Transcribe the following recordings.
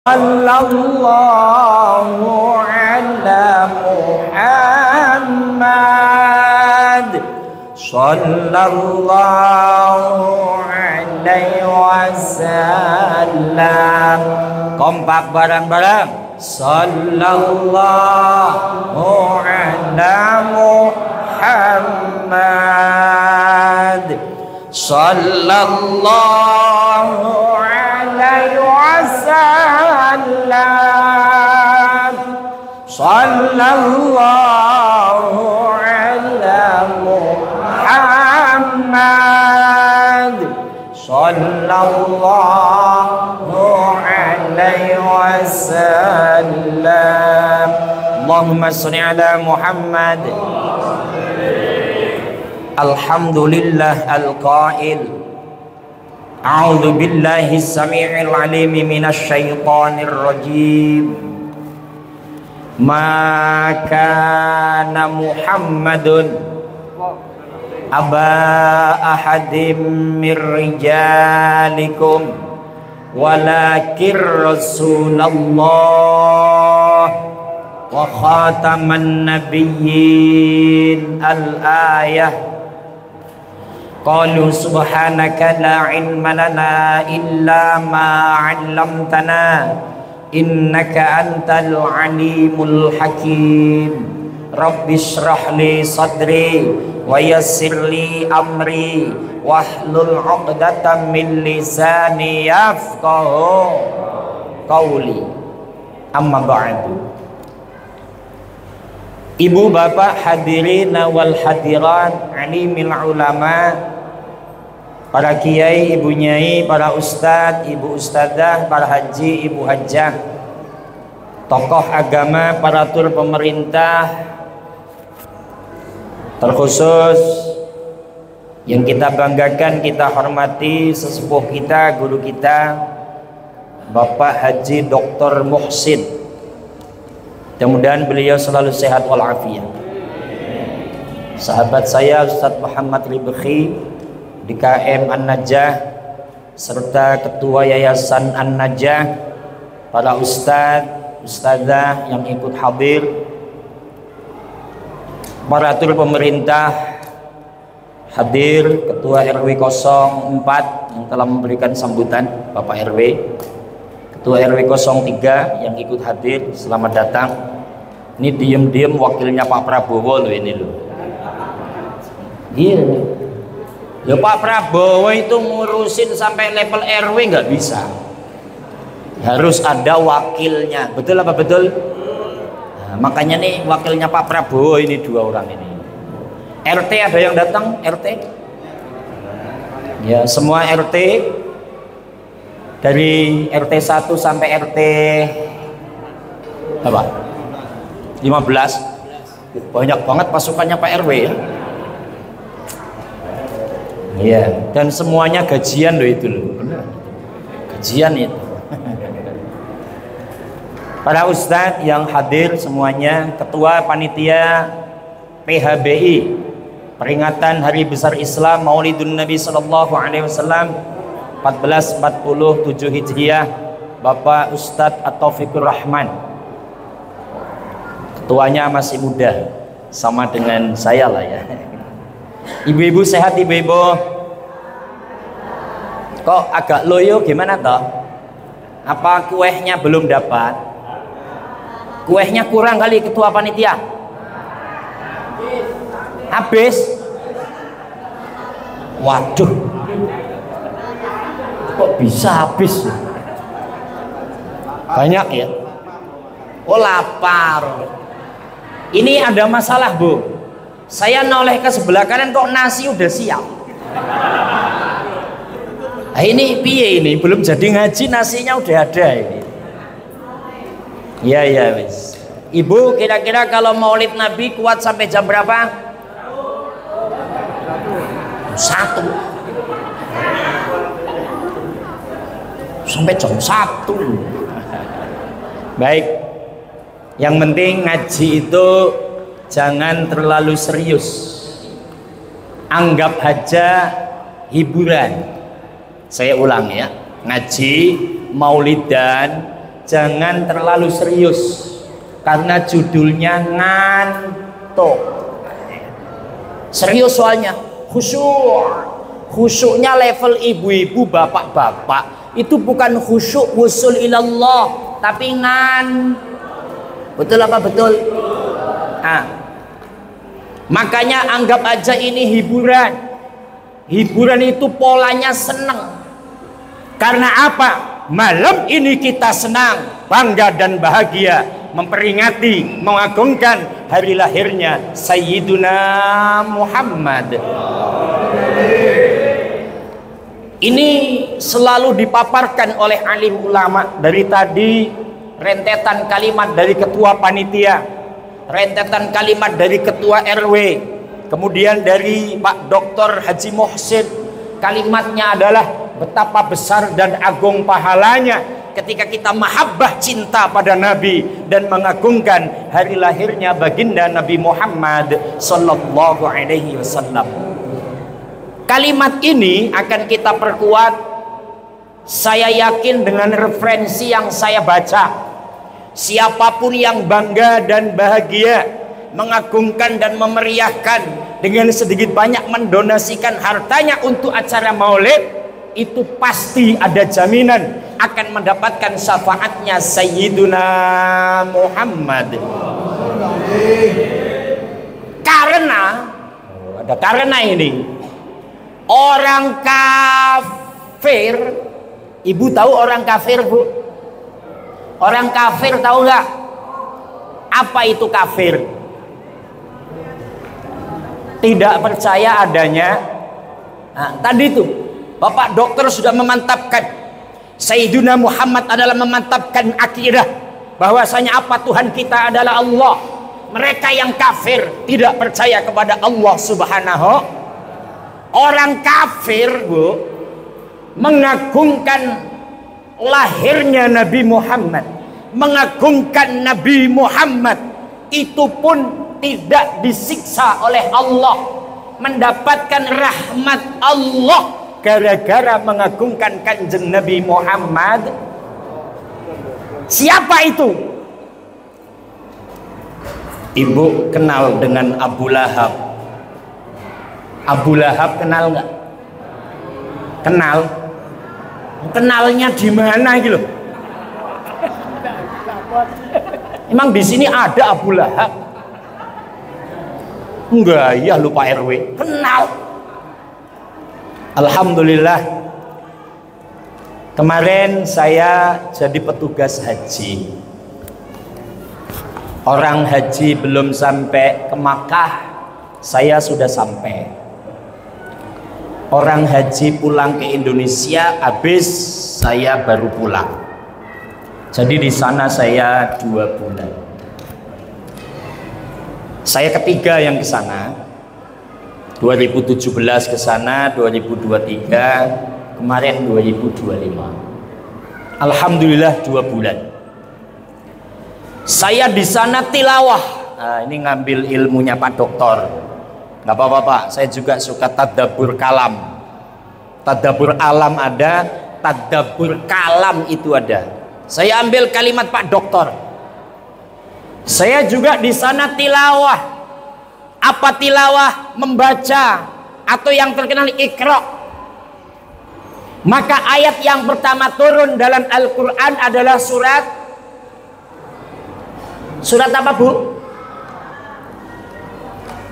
Sallallahu ala Muhammad. Sallallahu alaihi wasallam. Kompak bareng-bareng. Sallallahu ala Muhammad. Sallallahu alaihi wasallam. Sallallahu ala Muhammad. Sallallahu alaihi wasallam. Allahumma shalli ala Muhammad. Alhamdulillah al-qail a'udzu billahi as-sami'il 'alim minasy syaithanir rajim. Ma kana Muhammadun aba ahadim mir rijalikum walakin Rasulullah wa khataman nabiyyin. Al-ayah. Qalu subhanaka la ilma lana illa ma 'allamtana innaka antal alimul hakim. Rabbi shrah li sadri wa yassir li amri wahlul 'uqdatam min lisani yafqahu qawli. Amma ba'du. Ibu bapak hadirin wal hadirat, alimil ulama, para kiai, ibu nyai, para ustadz, ibu ustadzah, para haji, ibu hajjah, tokoh agama, aparatur pemerintah, terkhusus yang kita banggakan, kita hormati sesepuh kita, guru kita, Bapak Haji Dr. Muhsin. Mudah-mudahan beliau selalu sehat walafiat. Sahabat saya Ustadz Muhammad Ribkhi di KM An-Najah serta Ketua Yayasan An-Najah, para ustadz, ustadzah yang ikut hadir, aparatur pemerintah hadir, Ketua RW 04 yang telah memberikan sambutan, Bapak RW, Ketua RW 03 yang ikut hadir, selamat datang. Ini diem-diem wakilnya Pak Prabowo loh ini loh. Iya. Loh, Pak Prabowo itu ngurusin sampai level RW nggak bisa. Harus ada wakilnya. Betul apa betul? Nah, makanya nih wakilnya Pak Prabowo ini dua orang ini. RT ada yang datang? RT? Ya, semua RT dari RT 1 sampai RT apa? 15. Banyak banget pasukannya Pak RW ya. Iya, dan semuanya gajian loh itu loh. Benar. Gajian itu. Para ustadz yang hadir semuanya, ketua panitia PHBI peringatan Hari Besar Islam Maulidun Nabi Sallallahu Alaihi Wasallam 1447 Hijriah, Bapak Ustadz At-Taufikur Rahman. Ketuanya masih muda, sama dengan saya lah ya. Ibu-ibu sehat, ibu-ibu? Kok agak loyo gimana toh? Apa kuehnya belum dapat? Kuehnya kurang kali ketua panitia? Habis? Waduh, kok bisa habis? Banyak ya? Oh, lapar. Ini ada masalah, Bu. Saya noleh ke sebelah kanan kok nasi udah siap. Nah, ini piye ini? Belum jadi ngaji nasinya udah ada ini. Ya wis. Ibu kira-kira kalau Maulid Nabi kuat sampai jam berapa? 1. Sampai jam 1. Baik. Yang penting ngaji itu jangan terlalu serius. Anggap aja hiburan. Saya ulang ya, ngaji maulidan jangan terlalu serius karena judulnya ngantuk. Serius soalnya, khusyuknya level ibu-ibu, bapak-bapak itu bukan khusyuk wusul ilallah, tapi betul apa betul? Makanya anggap aja ini hiburan. Hiburan itu polanya senang. Karena apa? Malam ini kita senang, bangga dan bahagia, memperingati, mengagungkan hari lahirnya Sayyiduna Muhammad. Ini selalu dipaparkan oleh alim ulama. Dari tadi rentetan kalimat dari ketua panitia, rentetan kalimat dari ketua RW, kemudian dari Pak Dr. Haji Muhsin. Kalimatnya adalah betapa besar dan agung pahalanya ketika kita mahabbah cinta pada Nabi dan mengagungkan hari lahirnya baginda Nabi Muhammad sallallahu alaihi wasallam. Kalimat ini akan kita perkuat, saya yakin, dengan referensi yang saya baca. Siapapun yang bangga dan bahagia, mengagungkan dan memeriahkan, dengan sedikit banyak mendonasikan hartanya untuk acara maulid, itu pasti ada jaminan akan mendapatkan syafaatnya Sayyiduna Muhammad. Karena ini orang kafir, ibu tahu orang kafir, bu? Orang kafir tahu nggak? Apa itu kafir? Tidak percaya adanya. Tadi itu Bapak dokter sudah memantapkan, Sayyiduna Muhammad adalah memantapkan akidah bahwasanya apa, Tuhan kita adalah Allah. Mereka yang kafir tidak percaya kepada Allah Subhanahu. Orang kafir, bu, mengagungkan lahirnya Nabi Muhammad, mengagungkan Nabi Muhammad, itu pun tidak disiksa oleh Allah, mendapatkan rahmat Allah gara-gara mengagungkan kanjeng Nabi Muhammad. Siapa itu? Ibu kenal dengan Abu Lahab? Abu Lahab kenal nggak? Kenal? Kenalnya di mana gitu? Emang di sini ada Abu Lahab? Enggak, ya lupa RW. Kenal. Alhamdulillah. Kemarin saya jadi petugas haji. Orang haji belum sampai ke Makkah, saya sudah sampai. Orang haji pulang ke Indonesia, habis saya baru pulang. Jadi di sana saya 2 bulan. Saya ketiga yang ke sana. 2017 ke sana, 2023, kemarin 2025. Alhamdulillah 2 bulan. Saya di sana tilawah. Ini ngambil ilmunya Pak Doktor. Nggak apa-apa Pak, saya juga suka tadabbur kalam. Tadabbur alam ada, tadabbur kalam itu ada. Saya ambil kalimat Pak Doktor. Saya juga di sana tilawah. Apa tilawah? Membaca, atau yang terkenal Iqra. Maka ayat yang pertama turun dalam Al-Quran adalah surat apa, Bu?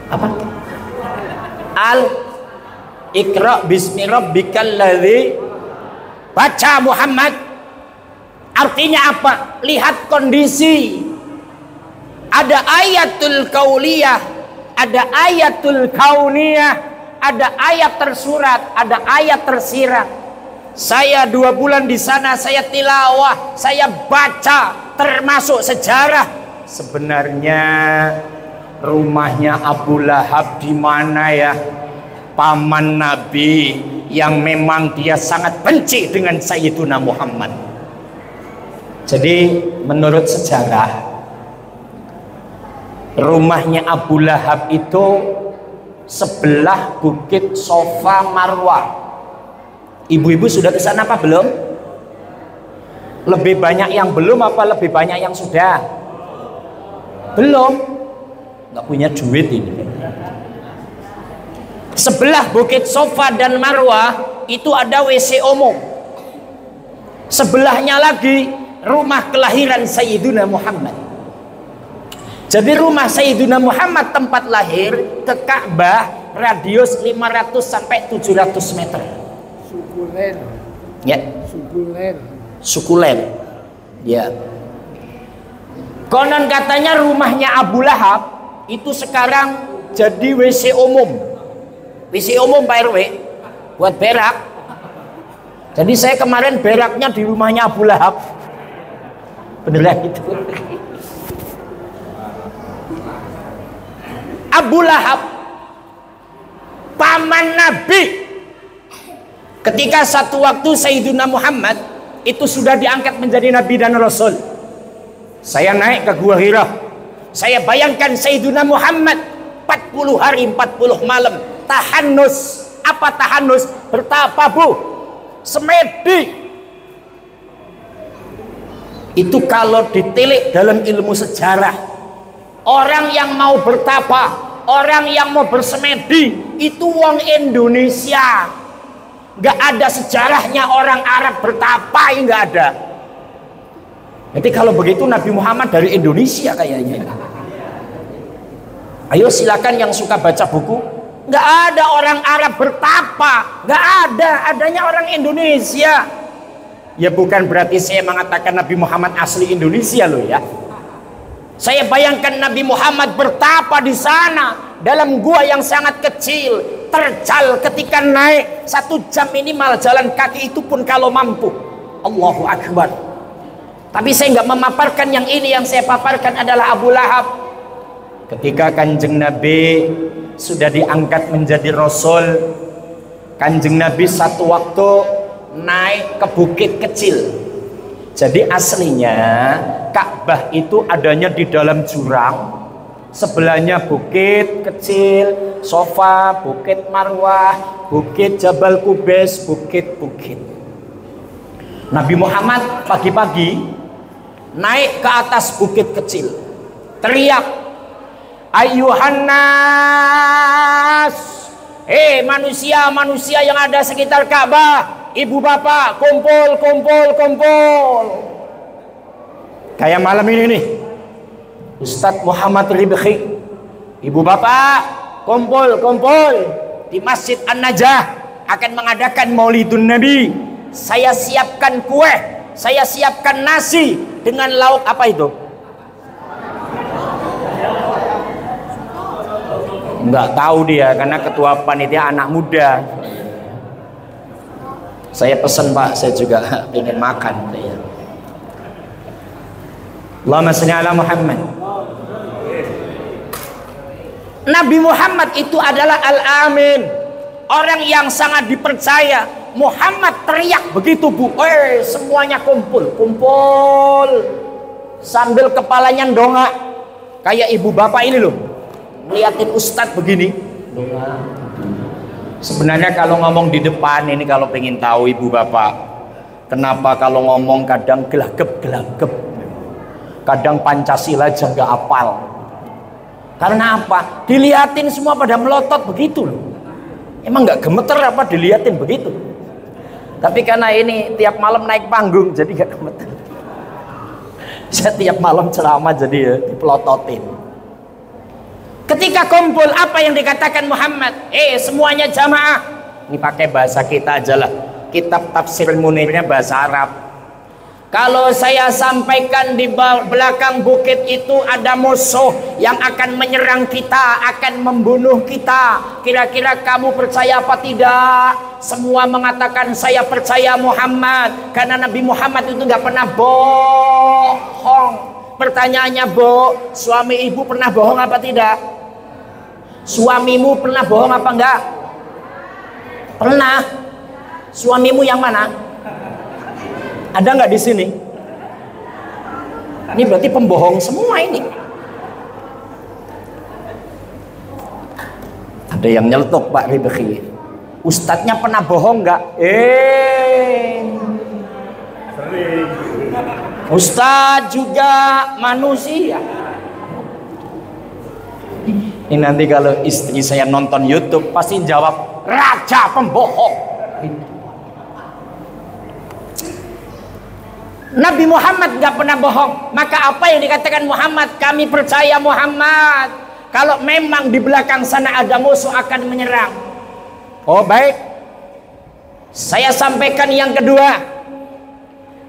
Apa? Iqra bismi rabbikal ladzi. Baca Muhammad. Artinya apa? Lihat kondisi. Ada ayatul kauliyah, ada ayatul kauniyah, ada ayat tersurat, ada ayat tersirat. Saya 2 bulan di sana, saya tilawah, saya baca, termasuk sejarah. Sebenarnya rumahnya Abu Lahab di mana ya? Paman Nabi yang memang dia sangat benci dengan Sayyiduna Muhammad. Jadi menurut sejarah, rumahnya Abu Lahab itu sebelah Bukit Sofa Marwah. Ibu-ibu sudah ke sana apa belum? Lebih banyak yang belum apa lebih banyak yang sudah? Belum. Nggak punya duit ini. Sebelah Bukit Sofa dan Marwah itu ada WC umum. Sebelahnya lagi rumah kelahiran Sayyiduna Muhammad. Jadi rumah Sayyiduna Muhammad tempat lahir ke Ka'bah radius 500 sampai 700 meter. Sukulen. Ya. Sukulen. Ya. Konon katanya rumahnya Abu Lahab itu sekarang jadi WC umum. WC umum Pak RW buat berak. Jadi saya kemarin beraknya di rumahnya Abu Lahab. Beneran itu. Abu Lahab paman Nabi. Ketika satu waktu Sayyiduna Muhammad itu sudah diangkat menjadi Nabi dan Rasul. Saya naik ke Gua Hira. Saya bayangkan Sayyiduna Muhammad 40 hari 40 malam tahanus. Apa tahanus? Bertapa bu, semedi. Itu kalau ditilik dalam ilmu sejarah, orang yang mau bertapa, orang yang mau bersemedi itu wong Indonesia. Gak ada sejarahnya orang Arab bertapa, nggak ada. Jadi kalau begitu Nabi Muhammad dari Indonesia kayaknya. Ayo silakan yang suka baca buku. Nggak ada orang Arab bertapa, nggak ada, adanya orang Indonesia. Ya bukan berarti saya mengatakan Nabi Muhammad asli Indonesia loh ya. Saya bayangkan Nabi Muhammad bertapa di sana dalam gua yang sangat kecil, terjal ketika naik 1 jam minimal jalan kaki itu pun kalau mampu. Allahu Akbar. Tapi saya nggak memaparkan yang ini, yang saya paparkan adalah Abu Lahab. Ketika Kanjeng Nabi sudah diangkat menjadi Rasul, Kanjeng Nabi satu waktu naik ke bukit kecil. Jadi aslinya Ka'bah itu adanya di dalam jurang, sebelahnya bukit kecil, Sofa, Bukit Marwah, Bukit Jabal Kubais, bukit-bukit. Nabi Muhammad pagi-pagi naik ke atas bukit kecil, teriak, ayuhan nas, manusia-manusia yang ada sekitar Ka'bah, ibu bapak kumpul. Kayak malam ini nih, Ustadz Muhammad Ribhi, ibu bapak kumpul di Masjid An-Najah akan mengadakan Maulidun Nabi. Saya siapkan kue, saya siapkan nasi dengan lauk apa itu? Nggak tahu dia, karena ketua panitia anak muda. Saya pesen Pak, saya juga ingin makan. Allahumma shalli ala Muhammad. Nabi Muhammad itu adalah Al-Amin, orang yang sangat dipercaya. Muhammad teriak begitu bu, semuanya kumpul sambil kepalanya dongak kayak ibu bapak ini loh, ngeliatin Ustadz begini. Sebenarnya kalau ngomong di depan ini, kalau pengen tahu ibu bapak kenapa kalau ngomong kadang gelagep, kadang Pancasila aja nggak apal. Karena apa? Diliatin semua pada melotot begitu loh. Emang nggak gemeter apa diliatin begitu? Tapi karena ini tiap malam naik panggung jadi nggak gemeter. Saya tiap malam ceramah jadi ya dipelototin. Ketika kumpul apa yang dikatakan Muhammad? Semuanya jamaah. Ini pakai bahasa kita aja lah. Kitab Tafsir Munirnya bahasa Arab. Kalau saya sampaikan di belakang bukit itu ada musuh yang akan menyerang kita, akan membunuh kita, kira-kira kamu percaya apa tidak? Semua mengatakan saya percaya Muhammad, karena Nabi Muhammad itu nggak pernah bohong. Pertanyaannya, Bu, suami ibu pernah bohong apa tidak? Suamimu pernah bohong apa enggak? Pernah. Suamimu yang mana? Ada nggak di sini? Ini berarti pembohong semua ini. Ada yang nyeletuk Pak Ribhi. Ustadznya pernah bohong nggak? Ustadz juga manusia. Ini nanti kalau istri saya nonton YouTube pasti jawab raja pembohong. Nabi Muhammad gak pernah bohong. Maka apa yang dikatakan Muhammad, kami percaya Muhammad. Kalau memang di belakang sana ada musuh akan menyerang. Oh baik, saya sampaikan yang kedua.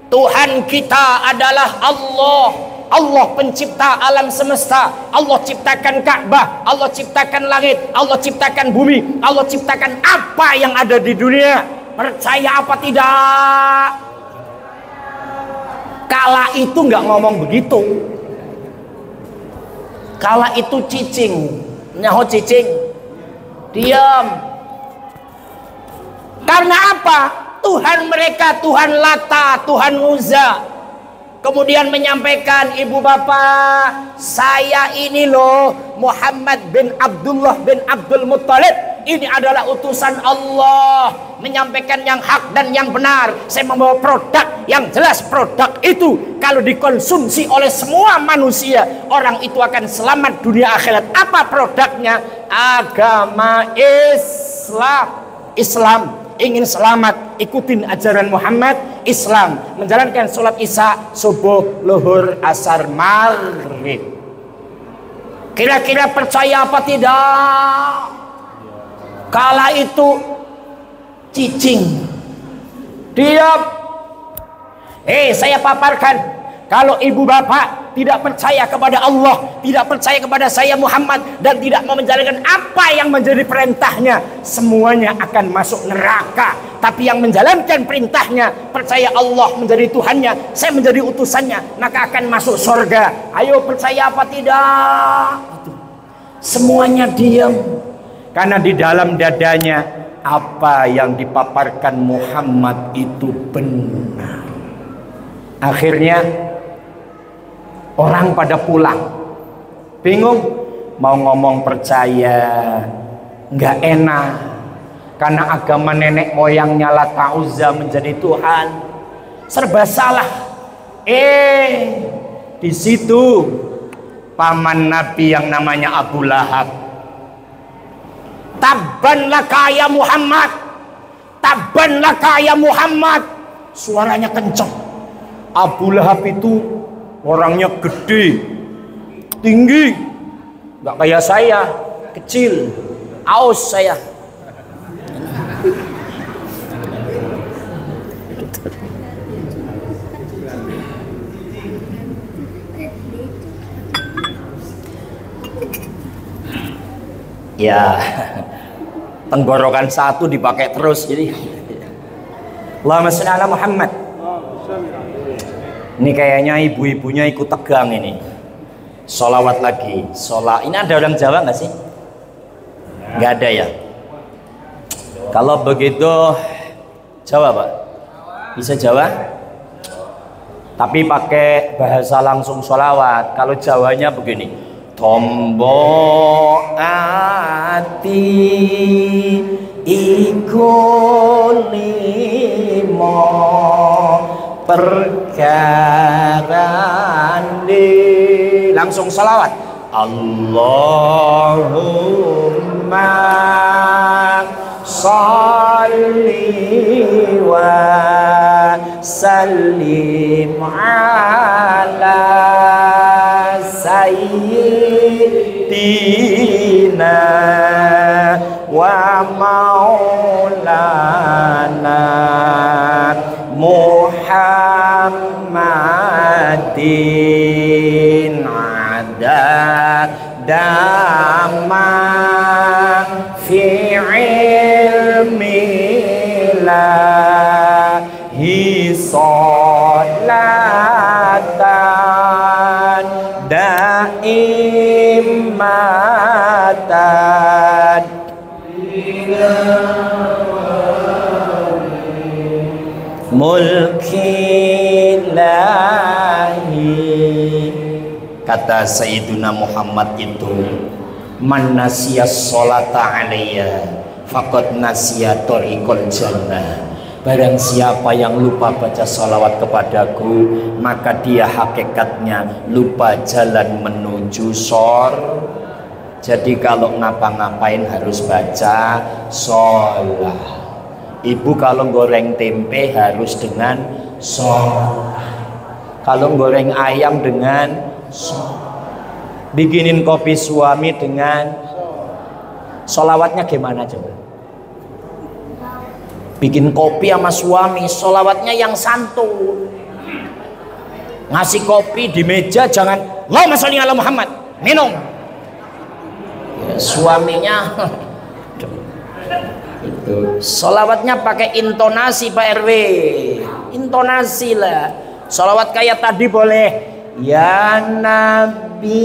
Tuhan kita adalah Allah. Allah pencipta alam semesta. Allah ciptakan Ka'bah, Allah ciptakan langit, Allah ciptakan bumi, Allah ciptakan apa yang ada di dunia. Percaya apa tidak? Kala itu nggak ngomong begitu. Kala itu cicing, nyaho cicing, diam. Karena apa? Tuhan mereka, Tuhan Lata, Tuhan Uzza. Kemudian menyampaikan, ibu bapak, saya ini loh Muhammad bin Abdullah bin Abdul Muttalib. Ini adalah utusan Allah, menyampaikan yang hak dan yang benar. Saya membawa produk yang jelas. Produk itu kalau dikonsumsi oleh semua manusia, orang itu akan selamat dunia akhirat. Apa produknya? Agama Islam. Islam ingin selamat, ikutin ajaran Muhammad. Islam menjalankan sholat isya, subuh, luhur, asar, maghrib. Kira-kira percaya apa tidak? Kala itu cicing, diam. Saya paparkan, kalau ibu bapak tidak percaya kepada Allah, tidak percaya kepada saya Muhammad, dan tidak mau menjalankan apa yang menjadi perintahnya, semuanya akan masuk neraka. Tapi yang menjalankan perintahnya, percaya Allah menjadi Tuhannya, saya menjadi utusannya, maka akan masuk surga. Ayo percaya apa tidak? Semuanya diam. Karena di dalam dadanya apa yang dipaparkan Muhammad itu benar. Akhirnya orang pada pulang, bingung mau ngomong percaya, nggak enak. Karena agama nenek moyangnya Lata Uzza menjadi Tuhan, serba salah. Di situ paman Nabi yang namanya Abu Lahab. Tabban laka ya Muhammad, tabban laka ya Muhammad. Suaranya kencang. Abu Lahab itu orangnya gede, tinggi, nggak kayak saya, kecil, aus saya. Ya, tenggorokan satu dipakai terus jadi. Allahumma sholli ala Muhammad. Ini kayaknya ibu-ibunya ikut tegang ini. Sholawat lagi, sholat. Ini ada orang Jawa nggak sih? Nggak ada ya. Kalau begitu Jawa Pak, bisa Jawa? Tapi pakai bahasa langsung sholawat. Kalau Jawanya begini. Tombo ati iku limo perkarane. Langsung salawat. Allahumma sholli wa sallim ala sayyidina wa maulana Muhammadin ada dama fi ilmi lahi sholatan daimatan mulkilahi. Kata Sayyiduna Muhammad itu, man nasiya sholata alaiya faqad nasiya tariqal jannah. Barang siapa yang lupa baca sholawat kepadaku, maka dia hakikatnya lupa jalan menuju surga. Jadi kalau ngapa-ngapain harus baca sholawat. Ibu kalau goreng tempe harus dengan sholawat. Kalau goreng ayam dengan sholawat. Bikinin kopi suami dengan sholawatnya gimana coba? Bikin kopi sama suami, sholawatnya yang santun. Ngasih kopi di meja jangan Allahumma sholli ala Muhammad, minum. Ya, suaminya itu sholawatnya pakai intonasi Pak RW, intonasi lah. Sholawat kayak tadi boleh. Ya Nabi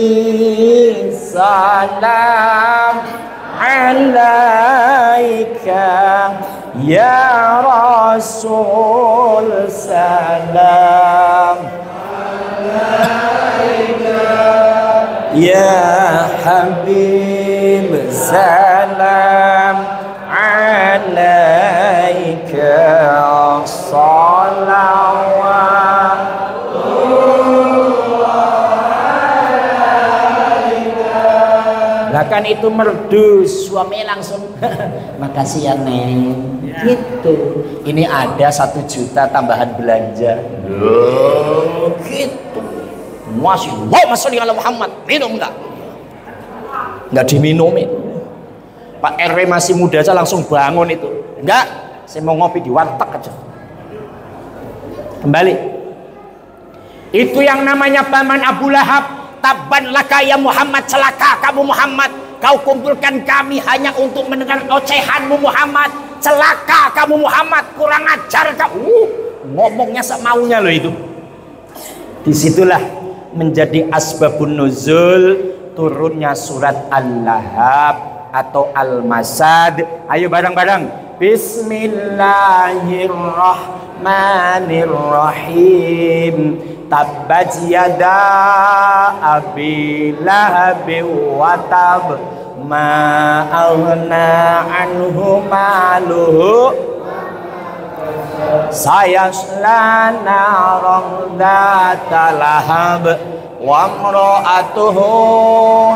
salam alaika, ya Rasul salam alaika, ya Habib salam alaika, salawat. Bahkan itu merdu, suaminya langsung makasih ya Neng, gitu. Ini ada 1 juta tambahan belanja. Loh, gitu. Masih Allahumma sholli ala Muhammad, minum enggak? Enggak diminumin. Pak RW masih muda aja langsung bangun itu. Enggak, saya mau ngopi di warteg aja. Kembali. Itu yang namanya paman Abu Lahab. Tabban laka ya Muhammad, celaka kamu Muhammad, kau kumpulkan kami hanya untuk mendengar ocehanmu Muhammad, celaka kamu Muhammad, kurang ajar kamu. Ngomongnya semaunya loh itu. Disitulah menjadi asbabun nuzul turunnya surat Al-Lahab atau Al-Masad. Ayo bareng-bareng. Bismillahirrahmanirrahim. Tabbat yada abi lahabi wa tab, ma aghna anhu maluhu sayasla naran dzata lahab wa imra'atuhu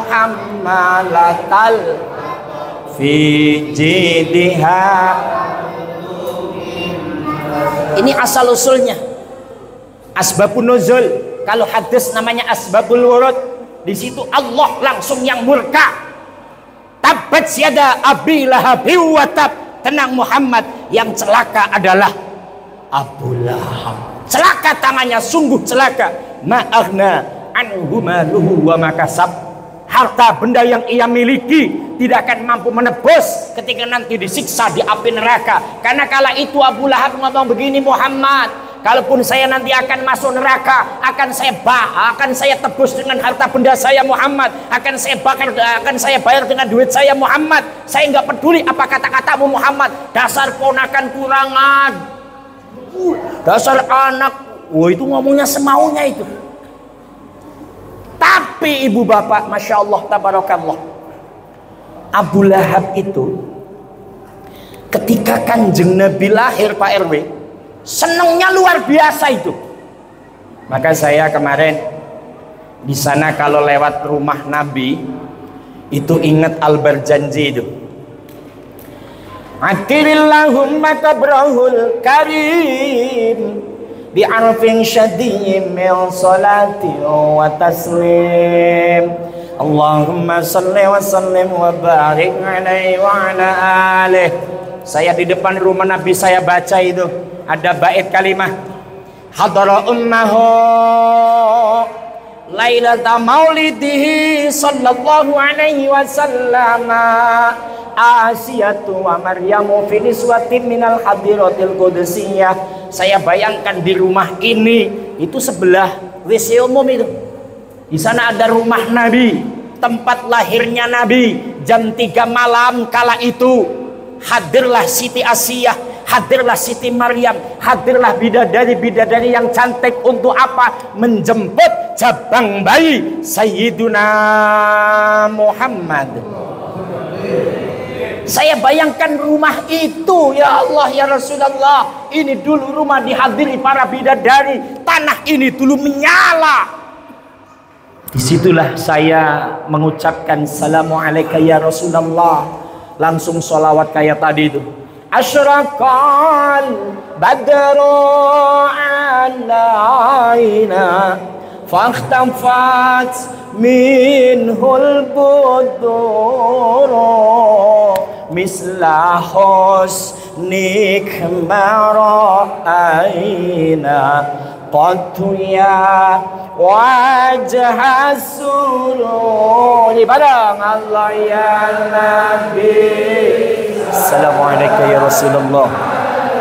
hammalatal fi jidha. Ini asal usulnya. Asbabun nuzul. Kalau hadis namanya asbabul wurud. Di situ Allah langsung yang murka. Tabbat yada abi lahabi wa tab. Tenang Muhammad, yang celaka adalah Abu Lahab. Celaka tangannya, sungguh celaka. Ma aghna anhu maluhu wa makasab. Harta benda yang ia miliki tidak akan mampu menebus ketika nanti disiksa di api neraka. Karena kala itu Abu Lahab ngomong begini, Muhammad, kalaupun saya nanti akan masuk neraka, akan saya tebus dengan harta benda saya Muhammad, akan saya bayar dengan duit saya Muhammad. Saya nggak peduli apa kata-katamu Muhammad. Dasar ponakan kurangan, dasar anak. Wah, itu ngomongnya semaunya itu. Tapi ibu bapak, masya Allah, tabarakallah, Abu Lahab itu ketika Kanjeng Nabi lahir Pak RW, senengnya luar biasa itu. Maka saya kemarin di sana kalau lewat rumah Nabi itu ingat Al-Barjanji itu. Atirillahumma kabrahul karim bi'arfin syadiyyin min salati wa taslim. Allahumma salli wa sallim wa barik alaihi wa ala alihi. Saya di depan rumah Nabi saya baca itu ada bait kalimah hadara ummahu lailata maulidihi sallallahu alaihi wasallam Asiyatu wa Maryamu fi niswatin minal hadiratil qudsiyah. Saya bayangkan di rumah ini itu sebelah WC umum itu. Di sana ada rumah Nabi, tempat lahirnya Nabi. Jam 3 malam kala itu hadirlah Siti Asiyah, hadirlah Siti Maryam, hadirlah bidadari-bidadari yang cantik untuk apa? Menjemput jabang bayi Sayyiduna Muhammad. Saya bayangkan rumah itu, ya Allah ya Rasulullah, ini dulu rumah dihadiri para bidadari, tanah ini dulu menyala. Disitulah saya mengucapkan Assalamualaikum ya Rasulullah. Langsung sholawat kayak tadi itu. Asyraqal badru alaina fakhtafat minhul buduru misla husnik mara'aina qattu ya wajah surur. Barang Allah ya Nabi. Assalamualaikum ya Rasulullah.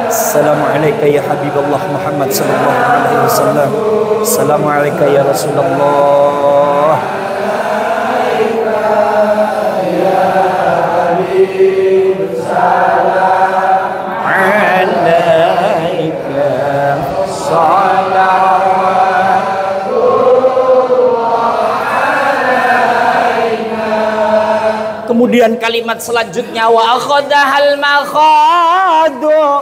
Assalamualaikum ya Habibullah Muhammad sallallahu alaihi wasallam. Assalamualaikum ya Rasulullah. Kemudian kalimat selanjutnya wa akhadahal makhadu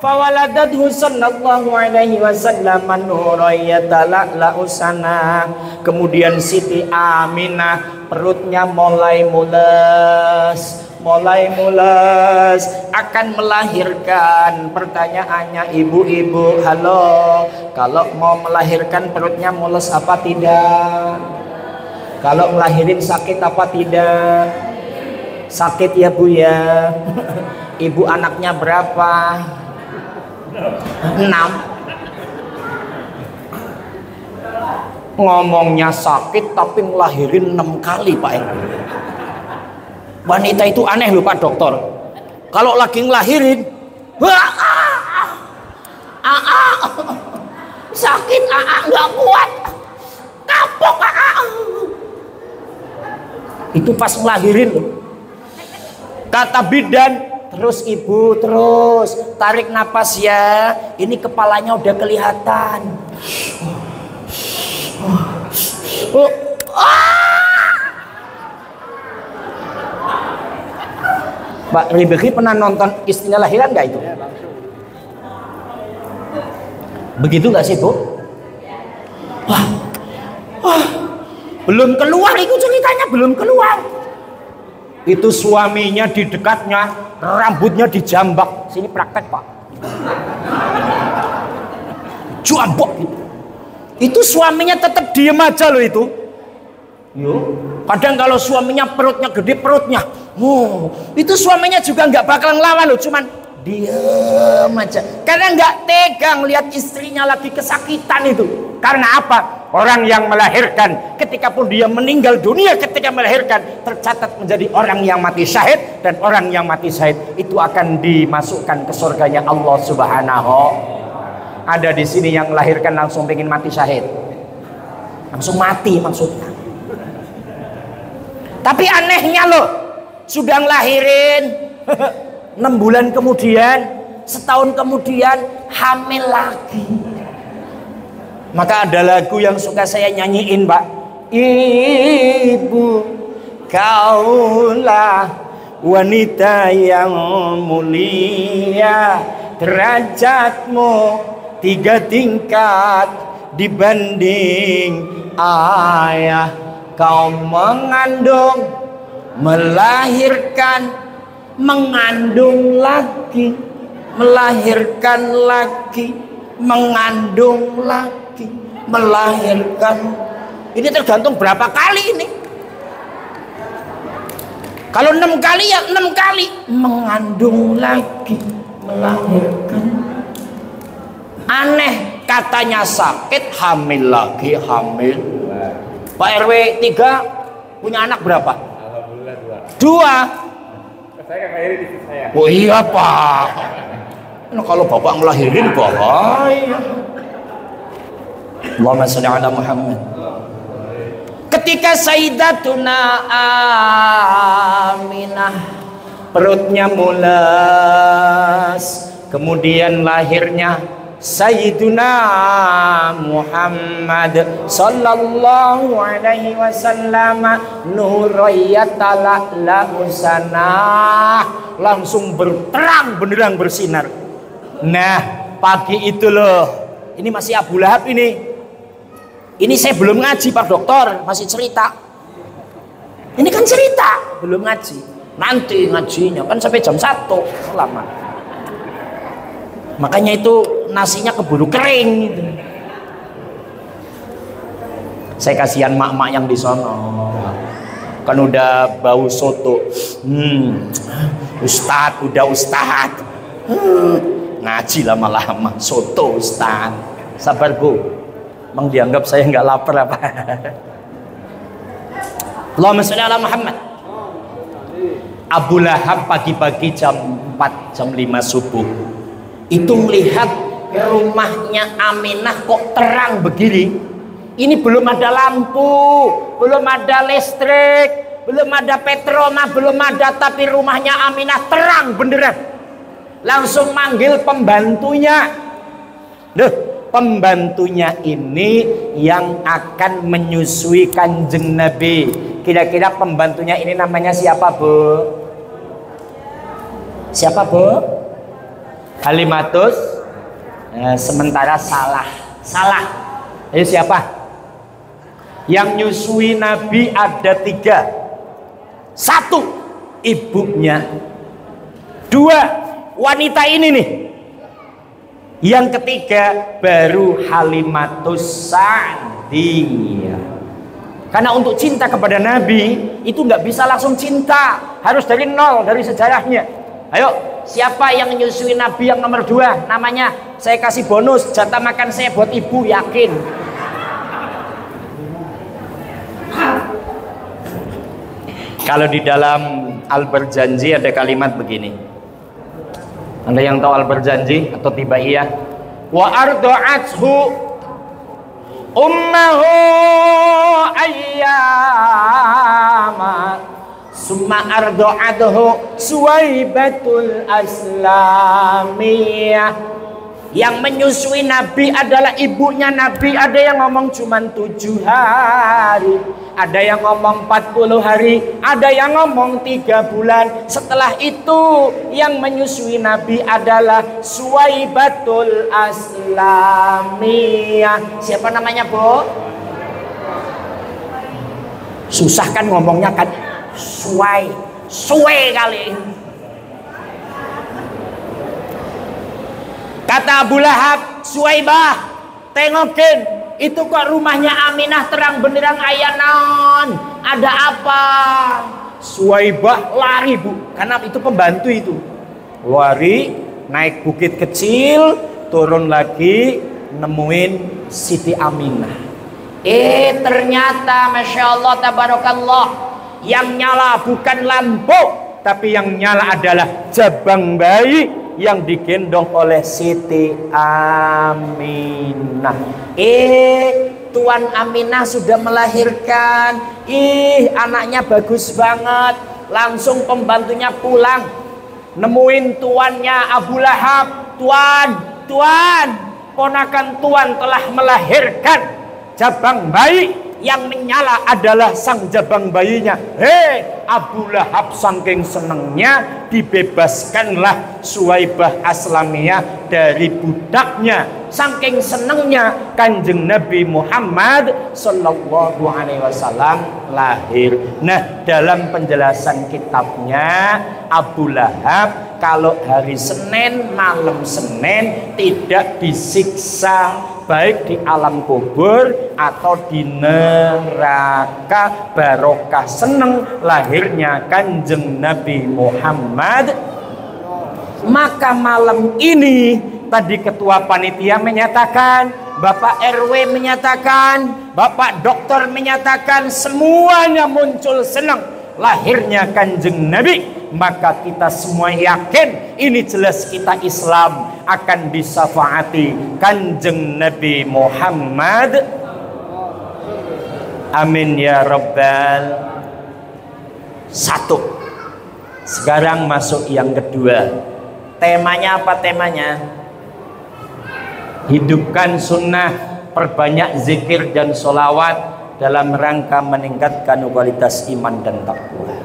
fawaladathu sallallahu alaihi wasallam nurayyatala'la usana. Kemudian Siti Aminah perutnya mulai mules akan melahirkan. Pertanyaannya ibu-ibu, halo, kalau mau melahirkan perutnya mules apa tidak? Kalau ngelahirin sakit apa tidak? Sakit ya Bu ya. Ibu anaknya berapa? 6. Ngomongnya sakit tapi ngelahirin 6 kali Pak RW. Wanita itu aneh loh Pak Dokter. Kalau lagi ngelahirin sakit, nggak kuat, kapok, itu pas ngelahirin loh. Kata bidan, terus ibu, terus tarik napas ya. Ini kepalanya udah kelihatan. Mbak Ribeki pernah nonton Istilah Lahiran nggak itu? Begitu nggak sih Bu? Wah, belum keluar itu ceritanya, belum keluar. Itu suaminya di dekatnya, rambutnya dijambak. Sini praktek Pak. Jambak gitu. Itu suaminya tetap diem aja loh itu. Yuk. Kadang kalau suaminya perutnya gede perutnya, itu suaminya juga nggak bakal ngelawan loh, cuman diem aja. Karena nggak tegang lihat istrinya lagi kesakitan itu. Karena apa? Orang yang melahirkan, ketika pun dia meninggal dunia ketika melahirkan, tercatat menjadi orang yang mati syahid, dan orang yang mati syahid itu akan dimasukkan ke surganya Allah Subhanahu. Ada di sini yang melahirkan langsung pengen mati syahid, langsung mati maksudnya. Tapi anehnya loh, sudah ngelahirin 6 bulan kemudian, setahun kemudian hamil lagi. Maka ada lagu yang suka saya nyanyiin Pak. Ibu, kaulah wanita yang mulia, derajatmu 3 tingkat dibanding ayah. Kau mengandung, melahirkan, mengandung lagi, melahirkan lagi, mengandung lagi, melahirkan. Ini tergantung berapa kali ini. Kalau 6 kali ya 6 kali, mengandung lagi, melahirkan. Aneh, katanya sakit, hamil lagi, hamil. Pak RW 3 punya anak berapa? Alhamdulillah 2. Saya kan ngelahirin istri saya. Oh iya Pak. Nah, kalau bapak ngelahirin bahaya. Allahumma sholli ala Muhammad. Ketika Sayyidatuna Aminah perutnya mules, kemudian lahirnya Sayyiduna Muhammad sallallahu alaihi wasallam, nurayyatala usana, langsung berterang benderang bersinar. Nah, pagi itu loh, ini masih Abu Lahab ini. Ini saya belum ngaji Pak Dokter, masih cerita. Ini kan cerita, belum ngaji. Nanti ngajinya kan sampai jam 1, lama. Makanya itu nasinya keburu kering gitu. Saya kasihan mak-mak yang di sono. Kan udah bau soto. Ustadz, udah Ustadz. Ngaji lama-lama soto Ustadz. Sabar Bu. Emang dianggap saya nggak lapar apa? Allahumma sholli ala Muhammad. Abu Lahab pagi-pagi jam 4, jam 5 subuh itu melihat rumahnya Aminah kok terang begini. Ini belum ada lampu, belum ada listrik, belum ada petroma, belum ada, tapi rumahnya Aminah terang beneran. Langsung manggil pembantunya. Duh, pembantunya ini yang akan menyusui Kanjeng Nabi. Kira-kira pembantunya ini namanya siapa, Bu? Siapa, Bu? Halimatus. Sementara salah. Ayo siapa? Yang nyusui Nabi ada 3. 1, ibunya. 2, wanita ini nih. Yang ketiga baru Halimatus Sa'diyah. Karena untuk cinta kepada Nabi itu nggak bisa langsung cinta, harus dari nol, dari sejarahnya. Ayo, siapa yang nyusui Nabi yang nomor 2? Namanya saya kasih bonus, jatah makan saya buat ibu, yakin. Kalau di dalam Al-Berjanji ada kalimat begini. Anda yang tahu Al-Berjanji atau Tibaiyah? Wa arda'athu ummahu ayyama summa arda'athu Suwaibatul Aslamiyah. Yang menyusui Nabi adalah ibunya Nabi. Ada yang ngomong cuma 7 hari, ada yang ngomong 40 hari, ada yang ngomong 3 bulan. Setelah itu yang menyusui Nabi adalah Suwaibatul Aslamiyah. Siapa namanya, Bu? Susah kan ngomongnya kan. Suwe kali. Kata Abu Lahab, Suwaibah, tengokin, itu kok rumahnya Aminah terang benderang aya naon? Ada apa? Suwaibah lari, Bu, karena itu pembantu itu. Lari, naik bukit kecil, turun lagi, nemuin Siti Aminah. Ternyata Masya Allah, Tabarakallah, yang nyala bukan lampu, tapi yang nyala adalah jabang bayi yang digendong oleh Siti Aminah. Tuan Aminah sudah melahirkan. Anaknya bagus banget. Langsung pembantunya pulang, nemuin tuannya Abu Lahab. Tuan, ponakan tuan telah melahirkan jabang bayi. Yang menyala adalah sang jabang bayinya. Abu Lahab saking senengnya dibebaskanlah Suwaibah Aslamiyah dari budaknya. Saking senengnya Kanjeng Nabi Muhammad Sallallahu Alaihi Wasallam lahir. Nah, dalam penjelasan kitabnya, Abu Lahab kalau hari Senin, malam Senin tidak disiksa, baik di alam kubur atau di neraka, barokah seneng lahirnya Kanjeng Nabi Muhammad. Maka malam ini tadi ketua panitia menyatakan, Bapak RW menyatakan, Bapak dokter menyatakan, semuanya muncul senang lahirnya Kanjeng Nabi. Maka kita semua yakin ini jelas kita Islam akan disyafaati Kanjeng Nabi Muhammad. Amin ya Rabbal. 1. Sekarang masuk yang kedua. Temanya apa temanya? Hidupkan sunnah, perbanyak zikir dan sholawat dalam rangka meningkatkan kualitas iman dan takwa.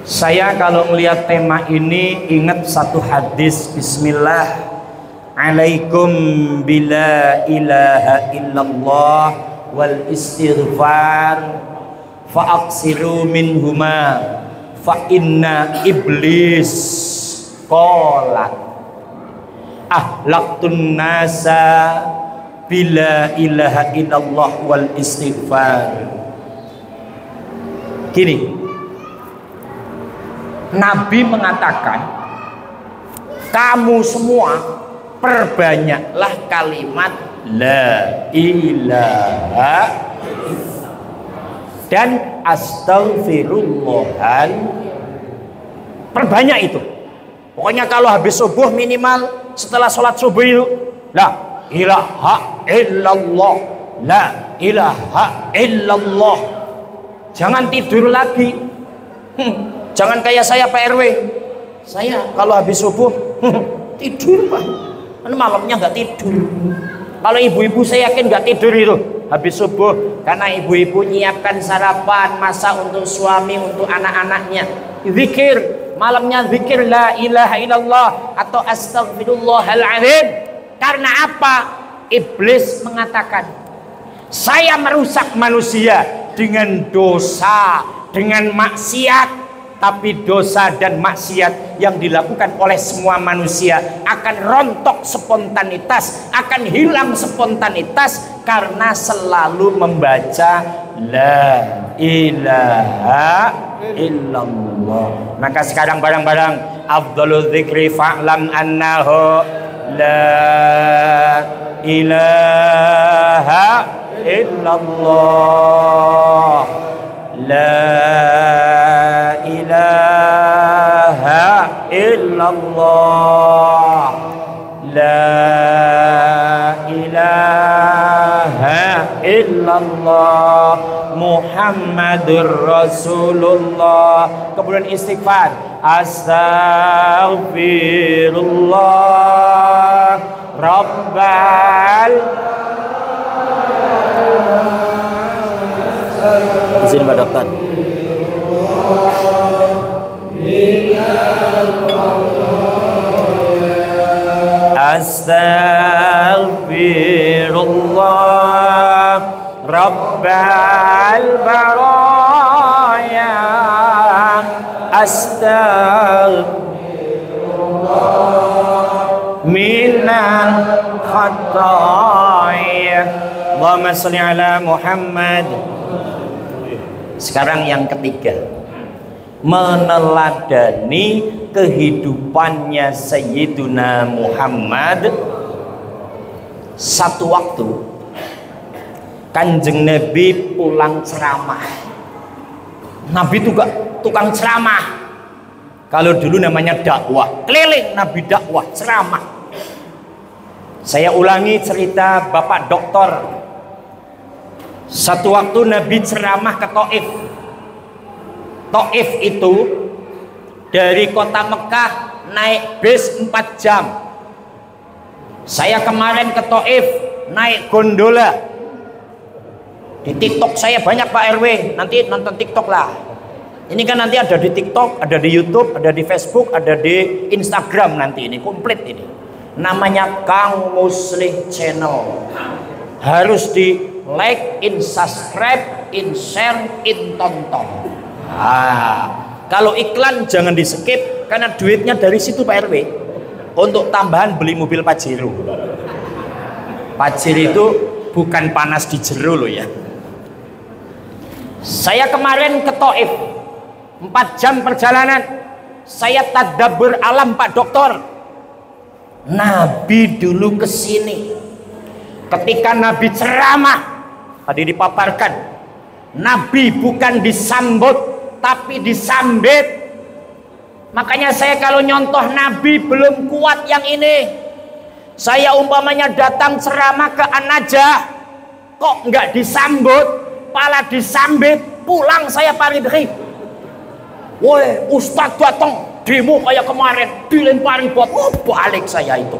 Saya kalau melihat tema ini ingat satu hadis. Bismillah alaikum bila ilaha illallah wal istighfar fa'aksiru minhuma fa inna iblis qalat ahlaktun nasa bila ilaha illallah wal istighfar. Gini, Nabi mengatakan, kamu semua perbanyaklah kalimat la ilaha dan astaghfirullahal. Perbanyak itu. Pokoknya kalau habis subuh minimal setelah sholat subuh itu la ilaha illallah, la ilaha illallah. Jangan tidur lagi. Jangan kayak saya Pak RW. Saya kalau habis subuh tidur Pak. Malamnya nggak tidur. Kalau ibu-ibu saya yakin nggak tidur itu habis subuh, karena ibu-ibu nyiapkan sarapan, masak untuk suami, untuk anak-anaknya. Zikir, malamnya zikir la ilaha illallah atau astaghfirullahaladzim. Karena apa? Iblis mengatakan, saya merusak manusia dengan dosa, dengan maksiat. Tapi dosa dan maksiat yang dilakukan oleh semua manusia akan rontok spontanitas, akan hilang spontanitas karena selalu membaca la ilaha illallah. Maka sekarang barang-barang afdhalul dzikri fa'lam annahu la ilaha illallah, la ilaha illallah, la ilaha illallah, Muhammadur Rasulullah. Kemudian istighfar, astaghfirullah rabbal. Izin Pak Dokter. Astaghfirullah rabbal baraya, astaghfirullah minal khataya. Allahumma sholli ala Muhammad. Sekarang yang ketiga, meneladani kehidupannya Sayyiduna Muhammad. Satu waktu Kanjeng Nabi pulang ceramah. Nabi itu gak tukang ceramah. Kalau dulu namanya dakwah, keliling Nabi dakwah, ceramah. Saya ulangi cerita Bapak Doktor. Satu waktu Nabi ceramah ke Taif. Taif itu dari kota Mekah naik bis 4 jam. Saya kemarin ke Taif naik gondola. Di TikTok saya banyak Pak RW, nanti nonton TikTok lah. Ini kan nanti ada di TikTok, ada di YouTube, ada di Facebook, ada di Instagram nanti, ini komplit ini. Namanya Kang Muslih Channel. Harus di like, in subscribe, in share, in tonton. Kalau iklan jangan di skip karena duitnya dari situ Pak RW. Untuk tambahan beli mobil Pajero. Pajero itu bukan panas di jero loh ya. Saya kemarin ke Taif 4 jam perjalanan. Saya tadabbur alam Pak Dokter. Nabi dulu kesini. Ketika Nabi ceramah, tadi dipaparkan, Nabi bukan disambut tapi disambit. Makanya saya kalau nyontoh Nabi belum kuat yang ini. Saya umpamanya datang ceramah ke An-Najah, kok nggak disambut, malah disambit, pulang saya pari-pari. Woi, Ustadz datang demo kayak kemarin, dilempari bot, balik saya itu.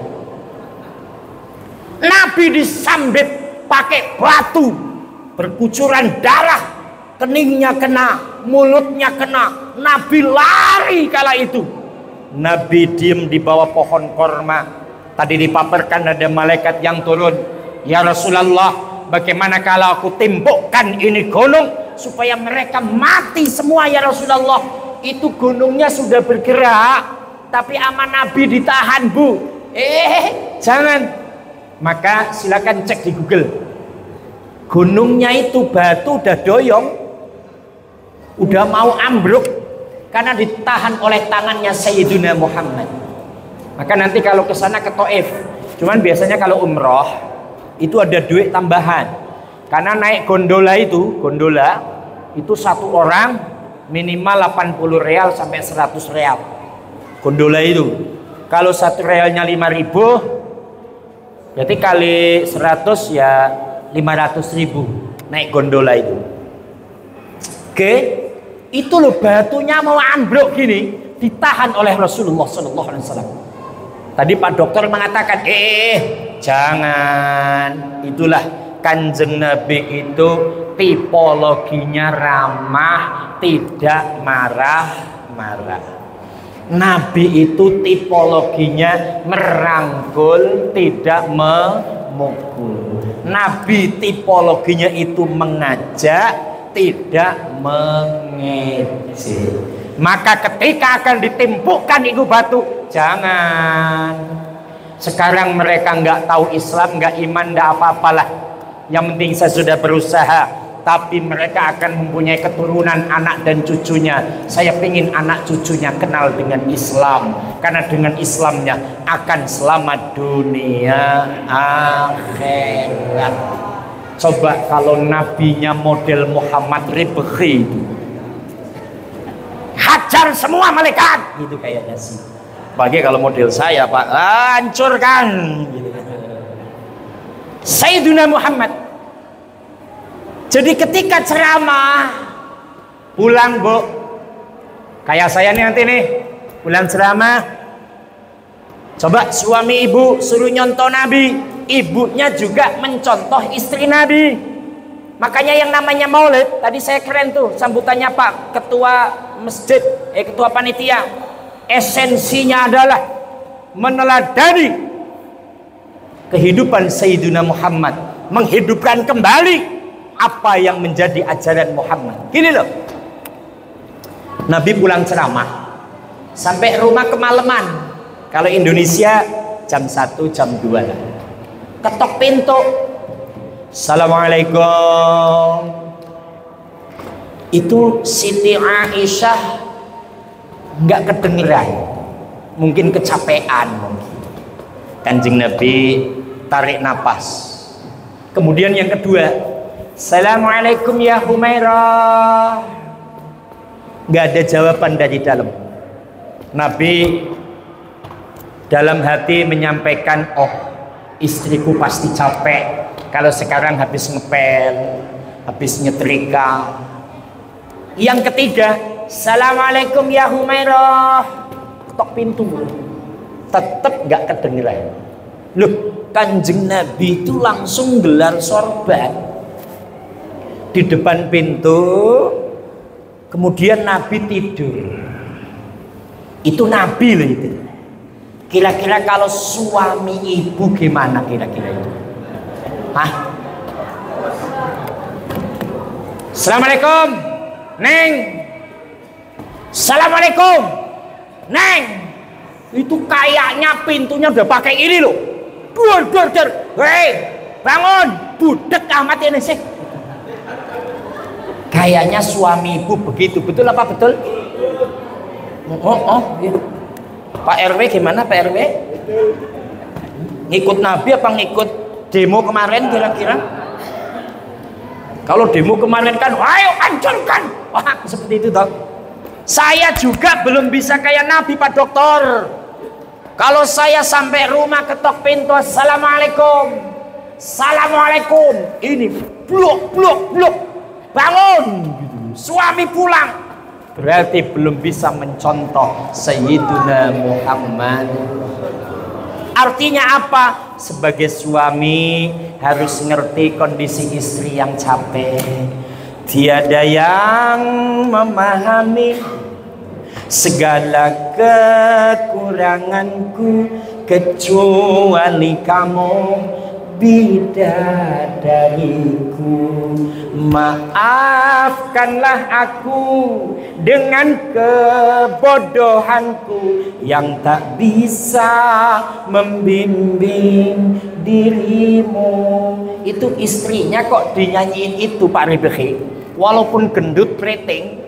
Nabi disambit pakai batu berkucuran darah keningnya kena, mulutnya kena. Nabi lari kala itu. Nabi diem di bawah pohon korma. Tadi dipaparkan ada malaikat yang turun. Ya Rasulullah, bagaimana kalau aku timbukkan ini gunung supaya mereka mati semua ya Rasulullah. Itu gunungnya sudah bergerak, tapi ama Nabi ditahan bu. Jangan. Maka silakan cek di Google. Gunungnya itu batu udah doyong, udah mau ambruk karena ditahan oleh tangannya Sayyidina Muhammad. Maka nanti kalau ke sana ke Taif, cuman biasanya kalau umroh itu ada duit tambahan. Karena naik gondola itu satu orang minimal 80 real sampai 100 real. Gondola itu. Kalau satu realnya 5.000, berarti kali 100 ya 500.000 naik gondola itu. Oke, itu loh batunya mau ambruk gini, ditahan oleh Rasulullah SAW. Tadi Pak Dokter mengatakan, jangan. Itulah Kanjeng Nabi itu tipologinya ramah, tidak marah-marah. Nabi itu tipologinya merangkul, tidak memukul. Nabi tipologinya itu mengajak, tidak mengejek. Maka ketika akan ditimpukkan itu batu, jangan. Sekarang mereka nggak tahu Islam, nggak iman, nggak apa-apalah. Yang penting saya sudah berusaha. Tapi mereka akan mempunyai keturunan anak dan cucunya. Saya ingin anak cucunya kenal dengan Islam, karena dengan Islamnya akan selamat dunia akhirat. Coba kalau nabinya model Muhammad Ribhi, hajar semua malaikat gitu kayaknya sih. Bagi kalau model saya Pak, hancurkan gitu. Sayyidina Muhammad. Jadi ketika ceramah, pulang bu, kayak saya nih nanti nih, pulang ceramah, coba suami ibu suruh nyontoh Nabi, ibunya juga mencontoh istri Nabi. Makanya yang namanya maulid, tadi saya keren tuh sambutannya Pak Ketua Masjid, Ketua Panitia. Esensinya adalah meneladani kehidupan Sayyidina Muhammad, menghidupkan kembali apa yang menjadi ajaran Muhammad. Gini loh, Nabi pulang ceramah sampai rumah kemalaman. Kalau Indonesia jam 1 jam 2 lah. Ketok pintu, Assalamualaikum. Itu Siti Aisyah nggak kedengeran, mungkin kecapean. Kanjeng Nabi tarik napas. Kemudian yang kedua, Assalamualaikum ya Humairah. Nggak ada jawaban dari dalam. Nabi dalam hati menyampaikan, oh istriku pasti capek kalau sekarang habis ngepel, habis nyetrika. Yang ketiga, Assalamualaikum ya Humairah. Ketok pintu, tetap nggak kedengeran. Loh, Kanjeng Nabi itu langsung gelar sorban di depan pintu, kemudian Nabi tidur. Itu Nabi loh itu. Kira-kira kalau suami ibu gimana kira-kira itu? Hah? Assalamualaikum, Neng. Assalamualaikum, Neng. Itu kayaknya pintunya udah pakai ini loh. Dor. Hei, bangun, budek amat ini sih. Kayaknya suami ibu begitu, betul apa betul? Iya. Pak RW gimana Pak RW? Ngikut Nabi apa ngikut demo kemarin kira-kira? Kalau demo kemarin kan, ayo hancurkan. Wah, seperti itu toh. Saya juga belum bisa kayak Nabi Pak Dokter. Kalau saya sampai rumah ketok pintu, Assalamualaikum. Assalamualaikum. Ini blok. Bangun, suami pulang, berarti belum bisa mencontoh Sayyidina Muhammad. Artinya apa? Sebagai suami harus ngerti kondisi istri yang capek. Tiada yang memahami segala kekuranganku kecuali kamu, bidadariku. Maafkanlah aku dengan kebodohanku yang tak bisa membimbing dirimu. Itu istrinya kok dinyanyiin itu Pak Ribekhi, walaupun gendut keriting.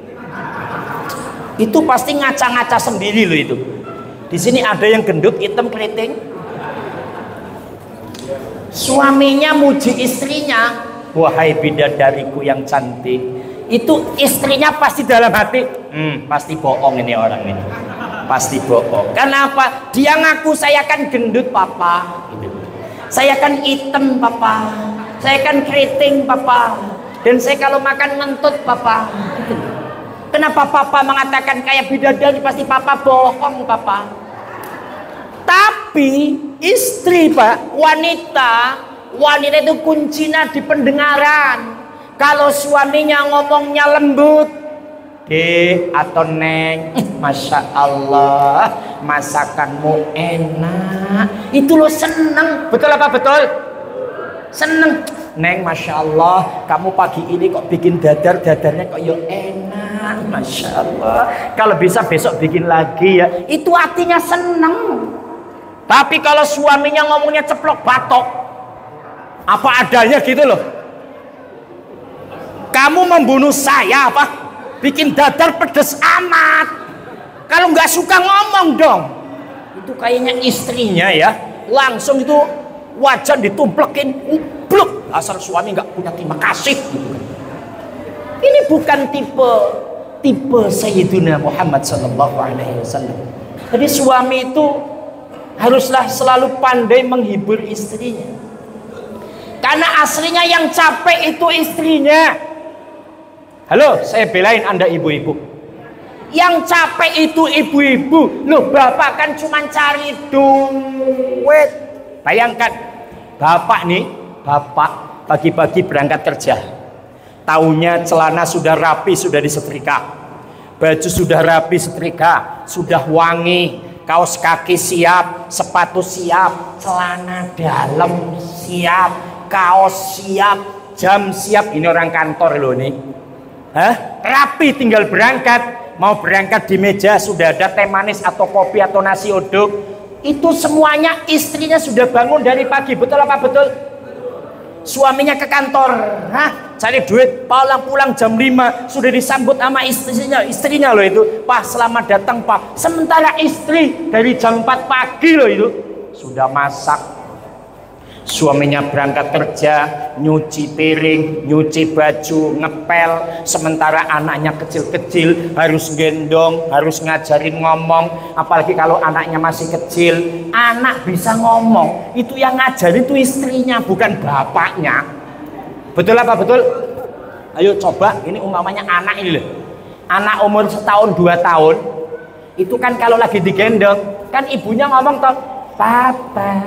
Itu pasti ngaca-ngaca sendiri loh itu. Di sini ada yang gendut hitam keriting. Suaminya muji istrinya, wahai bidadariku yang cantik. Itu istrinya pasti dalam hati, pasti bohong ini orang ini, pasti bohong. Kenapa? Dia ngaku saya kan gendut papa, gitu. Saya kan hitam papa, saya kan keriting papa, dan saya kalau makan ngentut papa, gitu. Kenapa papa mengatakan kayak bidadari? Pasti papa bohong papa. Tapi istri Pak, wanita itu kuncinya di pendengaran. Kalau suaminya ngomongnya lembut, Dek atau Neng, Masya Allah masakanmu enak, itu lo seneng. Betul apa betul? Seneng. Neng, Masya Allah kamu pagi ini kok bikin dadarnya kok yo enak, Masya Allah. Kalau bisa besok bikin lagi ya. Itu artinya seneng. Tapi kalau suaminya ngomongnya ceplok batok, apa adanya gitu loh. Kamu membunuh saya apa? Bikin dadar pedes amat. Kalau nggak suka ngomong dong. Itu kayaknya istrinya ya, langsung itu wajan ditumplekin, ubluk. Asal suami nggak punya terima kasih. Gitu. Ini bukan tipe Sayyidina Muhammad SAW. Jadi suami itu haruslah selalu pandai menghibur istrinya. Karena aslinya yang capek itu istrinya. Halo, saya belain Anda ibu-ibu. Yang capek itu ibu-ibu. Loh, bapak kan cuma cari duit. Bayangkan, bapak nih, bapak pagi-pagi berangkat kerja. Taunya celana sudah rapi, sudah disetrika. Baju sudah rapi, setrika, sudah wangi. Kaos kaki siap, sepatu siap, celana dalam siap, kaos siap, jam siap. Ini orang kantor loh nih. Rapi tinggal berangkat. Mau berangkat di meja sudah ada teh manis atau kopi atau nasi uduk. Itu semuanya istrinya sudah bangun dari pagi. Betul apa betul? Suaminya ke kantor, cari duit, pulang jam 5 sudah disambut sama istrinya loh itu. Pak, selamat datang Pak. Sementara istri dari jam 4 pagi loh itu sudah masak. Suaminya berangkat kerja, nyuci piring, nyuci baju, ngepel. Sementara anaknya kecil-kecil, harus gendong, harus ngajarin ngomong. Apalagi kalau anaknya masih kecil. Anak bisa ngomong, itu yang ngajarin itu istrinya, bukan bapaknya. Betul apa betul? Ayo coba, ini umpamanya anak ini loh. Anak umur 1 tahun 2 tahun, itu kan kalau lagi digendong, kan ibunya ngomong toh, Papa.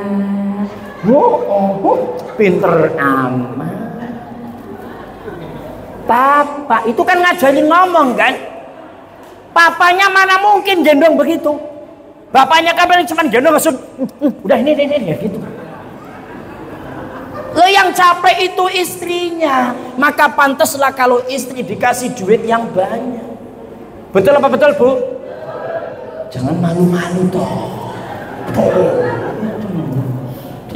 Pinter amat. Papa itu kan ngajarin ngomong kan. Papanya mana mungkin gendong begitu. Bapaknya kan cuma gendong langsung udah ini ya gitu. Lo yang capek itu istrinya. Maka pantaslah kalau istri dikasih duit yang banyak. Betul apa betul Bu? Jangan malu-malu toh.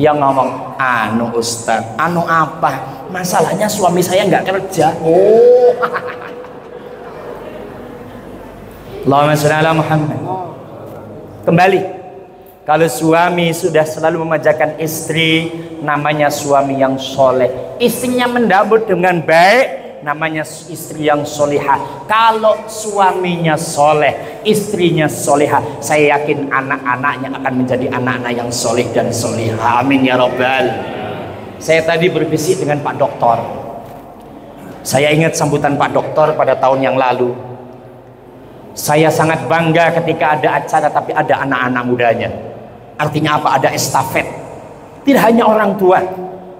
Dia ngomong, anu Ustaz, anu apa? Masalahnya suami saya nggak kerja. Oh, Allahumma sholli ala Muhammad. Kembali, kalau suami sudah selalu memanjakan istri, namanya suami yang soleh. Istrinya mendambut dengan baik, namanya istri yang solihah. Kalau suaminya soleh, istrinya solihah, saya yakin anak-anaknya akan menjadi anak-anak yang soleh dan solihah. Amin ya robbal. Saya tadi berbisik dengan Pak Doktor. Saya ingat sambutan Pak Doktor pada tahun yang lalu. Saya sangat bangga ketika ada acara tapi ada anak-anak mudanya. Artinya apa? Ada estafet. Tidak hanya orang tua.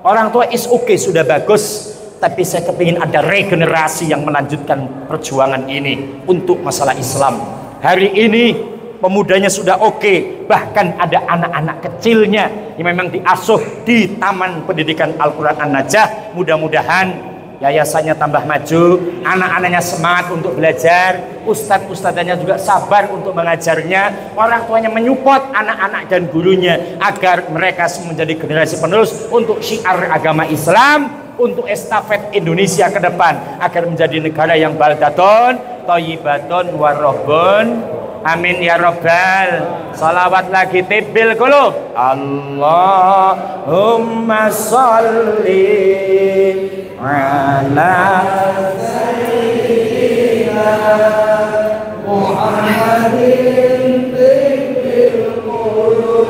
Orang tua is okay, sudah bagus. tapi saya kepingin ada regenerasi yang melanjutkan perjuangan ini untuk masalah Islam. Hari ini pemudanya sudah oke, bahkan ada anak-anak kecilnya yang memang diasuh di Taman Pendidikan Al-Quran An-Najah. Mudah-mudahan yayasannya tambah maju, anak-anaknya semangat untuk belajar, ustadz-ustadzanya juga sabar untuk mengajarnya, orang tuanya menyupport anak-anak dan gurunya agar mereka menjadi generasi penerus untuk syiar agama Islam, untuk estafet Indonesia ke depan agar menjadi negara yang baldatun, thayyibatun, warahbun. Amin ya Rabbal. Salawat lagi tibil qulub. Allahumma sholli ala sayyidina Muhammadin tibil qulub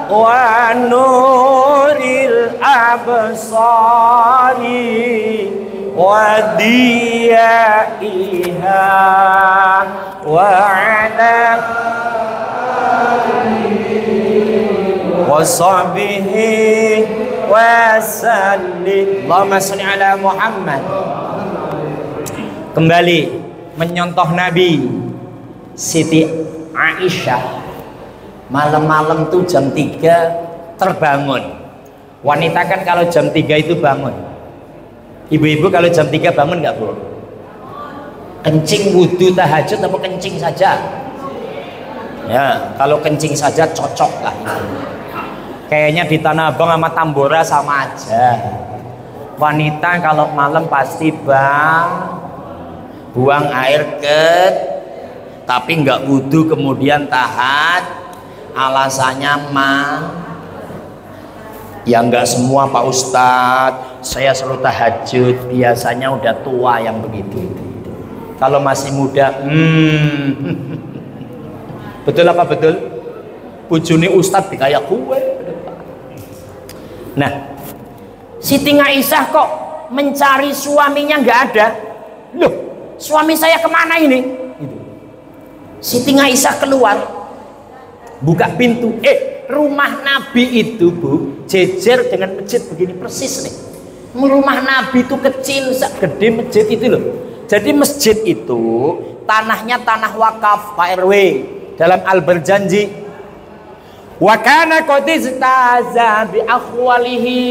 wa nuril absari wa diyaiha wa ala wa sahbihi wa sallim. Allahumma sholli ala Muhammad. Kembali menyontoh Nabi. Siti Aisyah malam-malam tuh jam 3 terbangun. Wanita kan kalau jam 3 itu bangun. Ibu-ibu kalau jam 3 bangun nggak Bu? Kencing wudhu tahajud apa kencing saja? Ya, kalau kencing saja cocok lah. Kayaknya di Tanah Abang sama Tambora sama aja. Wanita kalau malam pasti buang air tapi nggak wudhu kemudian alasannya ya nggak semua Pak Ustadz, saya selalu tahajud, biasanya udah tua yang begitu. Kalau masih muda betul apa betul? Bujuni Ustadz kayak kue. Nah, Siti Aisyah kok mencari suaminya nggak ada. Loh, suami saya kemana ini? Siti Aisyah keluar, buka pintu. Rumah Nabi itu Bu, jejer dengan masjid begini persis nih. Rumah Nabi itu kecil, gede masjid itu loh. Jadi masjid itu tanahnya tanah wakaf Pak RW dalam Al-Berjanji. Wa kana qad istaza bi akhwalihi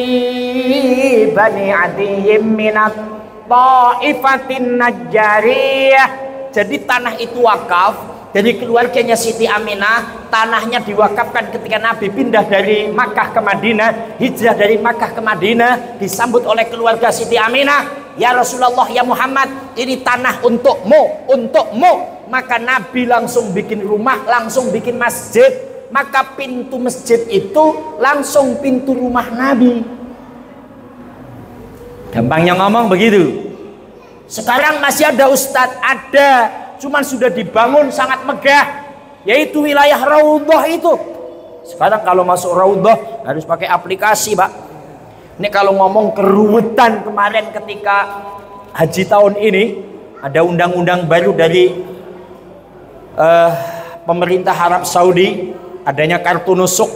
bani adiyyin minat ta'ifatin najjariyah. Jadi tanah itu wakaf. Jadi keluarganya Siti Aminah, tanahnya diwakafkan ketika Nabi pindah dari Makkah ke Madinah, hijrah dari Makkah ke Madinah, disambut oleh keluarga Siti Aminah. Ya Rasulullah, ya Muhammad, ini tanah untukmu, untukmu. Maka Nabi langsung bikin rumah, langsung bikin masjid. Maka pintu masjid itu langsung pintu rumah Nabi. Gampangnya ngomong begitu. Sekarang masih ada Ustadz, ada. Cuman sudah dibangun sangat megah, yaitu wilayah Raudhah itu. Sekarang kalau masuk Raudhah harus pakai aplikasi Pak. Ini kalau ngomong keruwetan kemarin ketika haji tahun ini, ada undang-undang baru dari pemerintah Arab Saudi, adanya kartu nusuk,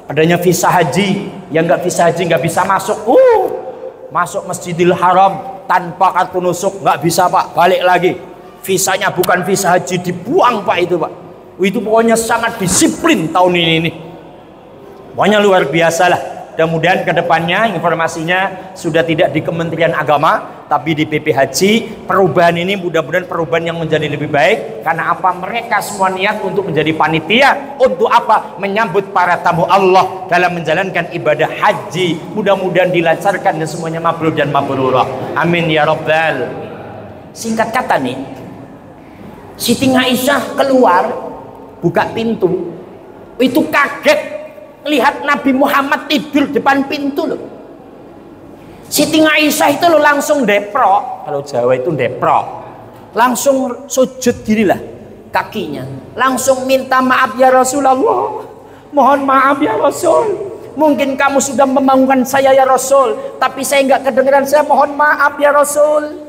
adanya visa haji. Yang nggak visa haji nggak bisa masuk. Masuk Masjidil Haram tanpa kartu nusuk nggak bisa Pak, balik lagi. Visanya bukan visa haji, dibuang Pak itu Pak. Itu pokoknya sangat disiplin tahun ini. Pokoknya luar biasa lah. Mudah-mudahan kedepannya informasinya sudah tidak di Kementerian Agama tapi di PP Haji. Perubahan ini mudah-mudahan perubahan yang menjadi lebih baik. Karena apa? Mereka semua niat untuk menjadi panitia. Untuk apa? Menyambut para tamu Allah dalam menjalankan ibadah haji. Mudah-mudahan dilancarkan dan semuanya mabrur dan mabrurah. Amin ya Rabbal. Singkat kata nih, Siti Aisyah keluar, buka pintu, itu kaget lihat Nabi Muhammad tidur depan pintu loh. Siti Aisyah itu loh langsung deprok, kalau Jawa itu deprok, langsung sujud ginilah kakinya, langsung minta maaf ya Rasulullah, mohon maaf ya Rasul, Mungkin kamu sudah membangunkan saya ya Rasul, tapi saya nggak kedengeran. Saya mohon maaf ya Rasul.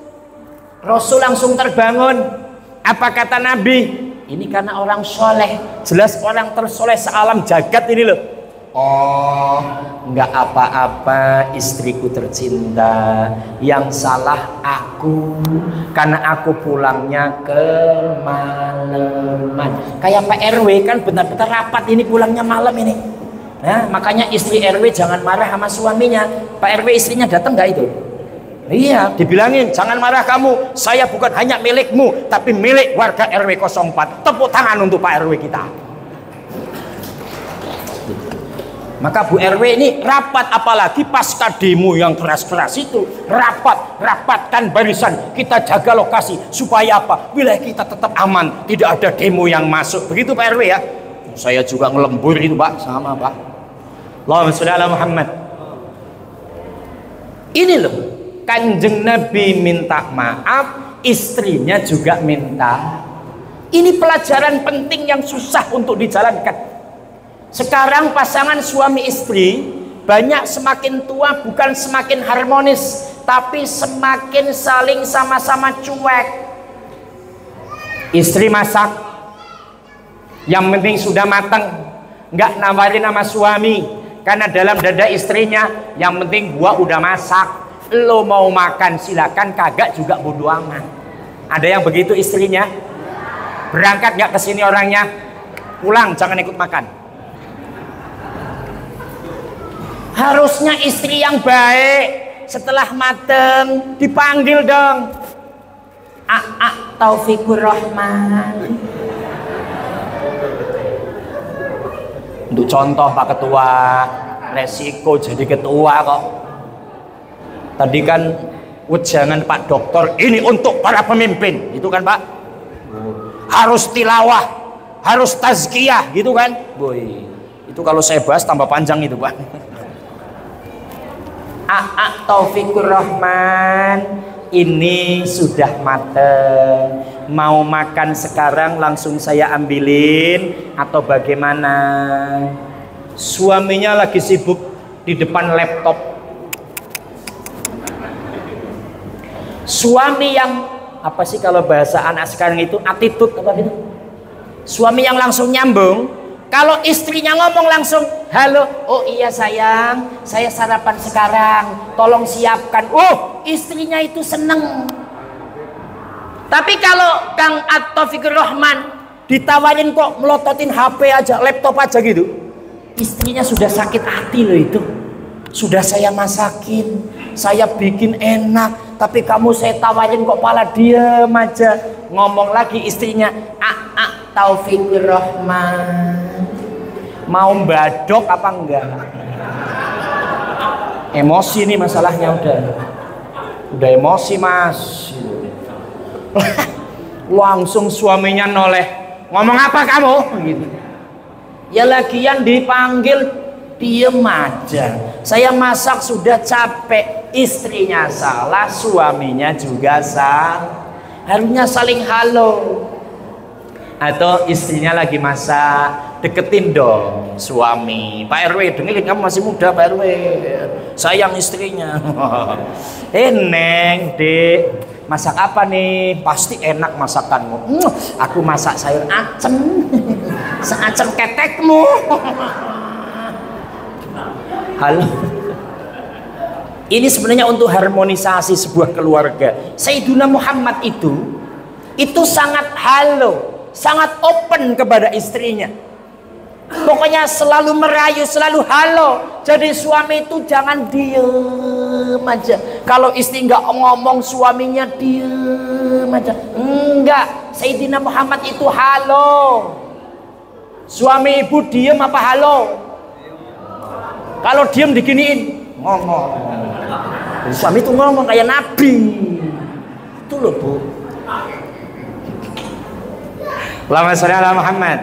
Rasul langsung terbangun. Apa kata Nabi? Ini karena orang soleh. Jelas orang tersoleh sealam jagat ini loh. Oh, nggak apa-apa istriku tercinta. Yang salah aku, karena aku pulangnya kemalaman. Kayak Pak RW kan benar-benar rapat ini pulangnya malam ini. Nah, makanya istri RW jangan marah sama suaminya. Pak RW istrinya datang nggak itu? Iya, dibilangin jangan marah kamu. Saya bukan hanya milikmu, tapi milik warga RW 04. Tepuk tangan untuk Pak RW kita. Maka Bu RW ini rapat, apalagi pasca demo yang keras-keras itu, rapatkan barisan, kita jaga lokasi supaya apa? Wilayah kita tetap aman, tidak ada demo yang masuk. Begitu Pak RW ya. Saya juga ngelembur itu Pak, sama Pak. Allahumma sholli ala Muhammad. Ini loh, Kanjeng Nabi minta maaf, istrinya juga minta. Ini pelajaran penting yang susah untuk dijalankan. Sekarang pasangan suami istri banyak semakin tua bukan semakin harmonis, tapi semakin saling sama-sama cuek. Istri masak, yang penting sudah matang, nggak nawarin nama suami, karena dalam dada istrinya yang penting gua udah masak, lo mau makan silakan, kagak juga bodo amat. Ada yang begitu istrinya? Berangkat nggak ke sini orangnya, pulang jangan ikut makan. Harusnya istri yang baik setelah mateng dipanggil dong. Taufikur Rahman. Untuk contoh Pak Ketua, resiko jadi ketua kok. Tadi kan ujangan Pak Dokter, ini untuk para pemimpin, itu kan Pak. Harus tilawah, harus tazkiyah, gitu kan. Boy, itu kalau saya bahas tambah panjang itu Pak. Taufikur Rahman, ini sudah mateng, mau makan sekarang langsung saya ambilin atau bagaimana? Suaminya lagi sibuk di depan laptop. Suami yang apa sih kalau bahasa anak sekarang itu attitude apa gitu? Suami yang langsung nyambung. Kalau istrinya ngomong langsung, halo, oh iya sayang, saya sarapan sekarang, tolong siapkan. Oh, istrinya itu seneng. Tapi kalau Kang At-Taufikur Rahman ditawarin kok melototin HP aja, laptop aja gitu, istrinya sudah sakit hati loh itu. Sudah saya masakin, saya bikin enak, tapi kamu saya tawarin kok malah diem aja. Ngomong lagi istrinya, Taufikur Rahman, mau badok apa enggak? Emosi nih masalahnya, udah emosi mas. Langsung suaminya noleh, ngomong apa kamu? Gitu. Ya lagian dipanggil diem aja. Saya masak sudah capek, istrinya salah, suaminya juga salah. Harusnya saling halo. Atau istrinya lagi masak, deketin dong suami. Pak RW, dengerin kamu masih muda Pak RW, sayang istrinya. Neng, dek, masak apa nih? Pasti enak masakanmu. Aku masak sayur acem, seacem ketekmu. Halo. Ini sebenarnya untuk harmonisasi sebuah keluarga. Sayyiduna Muhammad itu sangat halo, sangat open kepada istrinya. Pokoknya selalu merayu, selalu halo. Jadi suami itu jangan diem aja. Kalau istri nggak ngomong, suaminya diem aja. Enggak, Sayyidina Muhammad itu halo. Suami ibu diem apa halo? Kalau diem diginiin, ngomong. Suami itu ngomong kayak nabi. Itu loh Bu. Allahumma sholli ala Muhammad.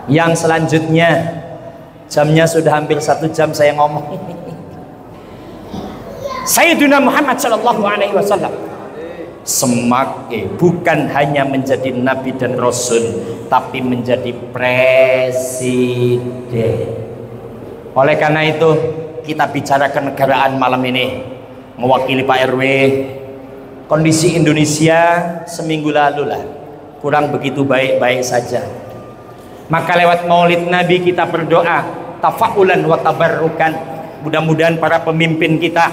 Yang selanjutnya, jamnya sudah hampir 1 jam saya ngomong. Sayyidina Muhammad sallallahu alaihi wasallam bukan hanya menjadi nabi dan rasul, tapi menjadi presiden. Oleh karena itu kita bicara kenegaraan malam ini mewakili Pak RW. Kondisi Indonesia seminggu lalu lah kurang begitu baik-baik saja. Maka lewat Maulid Nabi kita berdoa tafaulan wa tabarrukan. Mudah-mudahan para pemimpin kita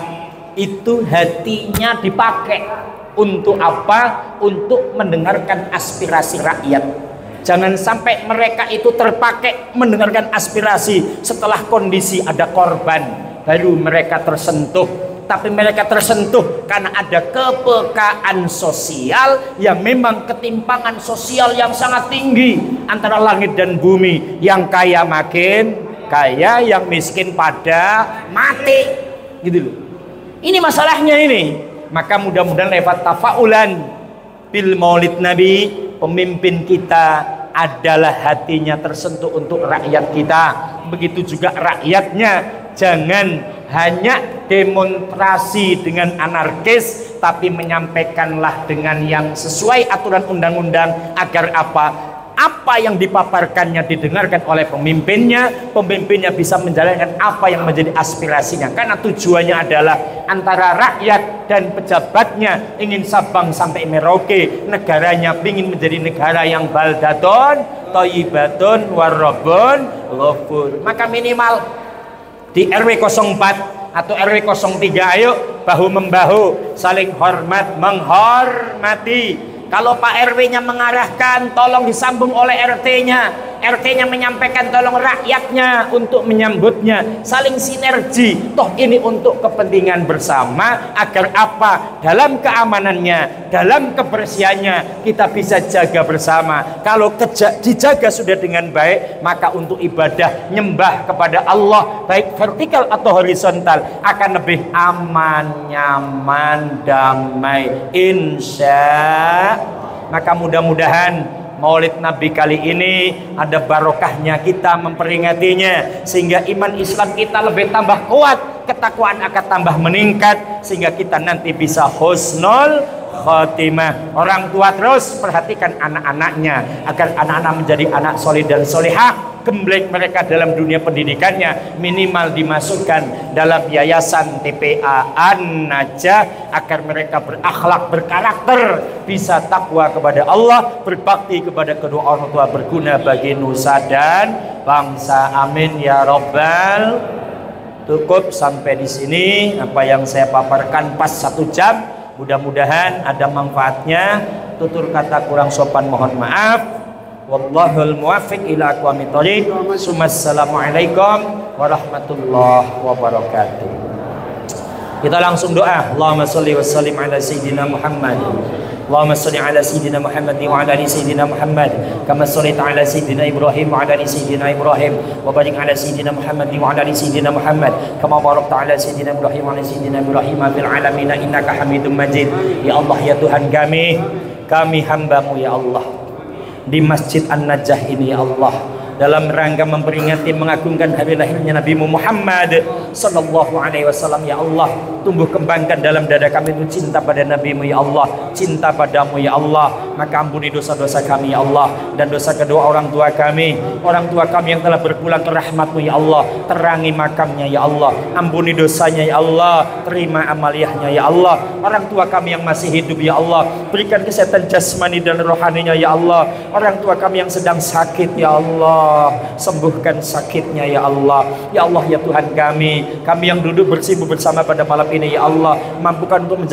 itu hatinya dipakai untuk apa? Untuk mendengarkan aspirasi rakyat. Jangan sampai mereka itu terpakai mendengarkan aspirasi setelah kondisi ada korban baru mereka tersentuh. Tapi mereka tersentuh karena ada kepekaan sosial yang memang ketimpangan sosial yang sangat tinggi antara langit dan bumi. Yang kaya makin kaya, yang miskin pada mati, gitu loh. Ini masalahnya ini. Maka mudah-mudahan lewat tafaulan bil Maulid Nabi, pemimpin kita adalah hatinya tersentuh untuk rakyat kita. Begitu juga rakyatnya. Jangan hanya demonstrasi dengan anarkis, tapi menyampaikanlah dengan yang sesuai aturan undang-undang agar apa? Apa yang dipaparkannya didengarkan oleh pemimpinnya, pemimpinnya bisa menjalankan apa yang menjadi aspirasinya. Karena tujuannya adalah antara rakyat dan pejabatnya ingin Sabang sampai Merauke, negaranya ingin menjadi negara yang baldatun, thayyibatun, warrabbun, ghafur. Maka minimal di RW 04 atau RW 03 ayo bahu membahu, saling hormat menghormati. Kalau Pak RW-nya mengarahkan, tolong disambung oleh RT-nya. RT-nya menyampaikan, tolong rakyatnya untuk menyambutnya. Saling sinergi. Toh ini untuk kepentingan bersama agar apa? Dalam keamanannya, dalam kebersihannya kita bisa jaga bersama. Kalau dijaga sudah dengan baik, maka untuk ibadah nyembah kepada Allah baik vertikal atau horizontal akan lebih aman, nyaman, damai, insya. Maka mudah-mudahan Maulid Nabi kali ini ada barokahnya kita memperingatinya, sehingga iman Islam kita lebih tambah kuat, ketakwaan akan tambah meningkat, sehingga kita nanti bisa husnul khotimah. Orang tua terus perhatikan anak-anaknya agar anak-anak menjadi anak soleh dan solehah. Gembleng mereka dalam dunia pendidikannya minimal dimasukkan dalam yayasan TPA An-Najah agar mereka berakhlak, berkarakter, bisa takwa kepada Allah, berbakti kepada kedua orang tua, berguna bagi nusa dan bangsa. Amin ya robbal. Cukup sampai di sini apa yang saya paparkan pas 1 jam. Mudah-mudahan ada manfaatnya. Tutur kata kurang sopan mohon maaf. Wallahul muwaffiq ila aqwamit thoriq. Assalamualaikum warahmatullahi wabarakatuh. Kita langsung doa. Allahumma sholli wa sallim ala sayyidina Muhammad. Allahumma sholli ala sayyidina Muhammad wa ala ali sayyidina Muhammad kama shallaita ala sayyidina Ibrahim wa ala ali sayyidina Ibrahim wa barik ala sayyidina Muhammad wa ala ali sayyidina Muhammad kama barakta ala sayyidina Ibrahim wa ala sayyidina Ibrahim fil alamin innaka Hamidum Majid. Ya Allah, ya Tuhan kami hamba-Mu ya Allah, di Masjid An-Najah ini ya Allah, dalam rangka memperingati mengagungkan hari lahirnya Nabi Muhammad sallallahu alaihi wasallam ya Allah, tumbuh kembangkan dalam dada kami itu cinta pada Nabi-Mu ya Allah, cinta padamu ya Allah. Maka ampuni dosa-dosa kami ya Allah, dan dosa kedua orang tua kami yang telah berpulang ke rahmat-Mu ya Allah. Terangi makamnya ya Allah, ampuni dosanya ya Allah, terima amaliyahnya ya Allah. Orang tua kami yang masih hidup ya Allah, berikan kesehatan jasmani dan rohaninya ya Allah. Orang tua kami yang sedang sakit ya Allah, sembuhkan sakitnya ya Allah. Ya Allah ya Tuhan kami yang duduk bersibuk bersama pada malam ini ya Allah, mampukan untuk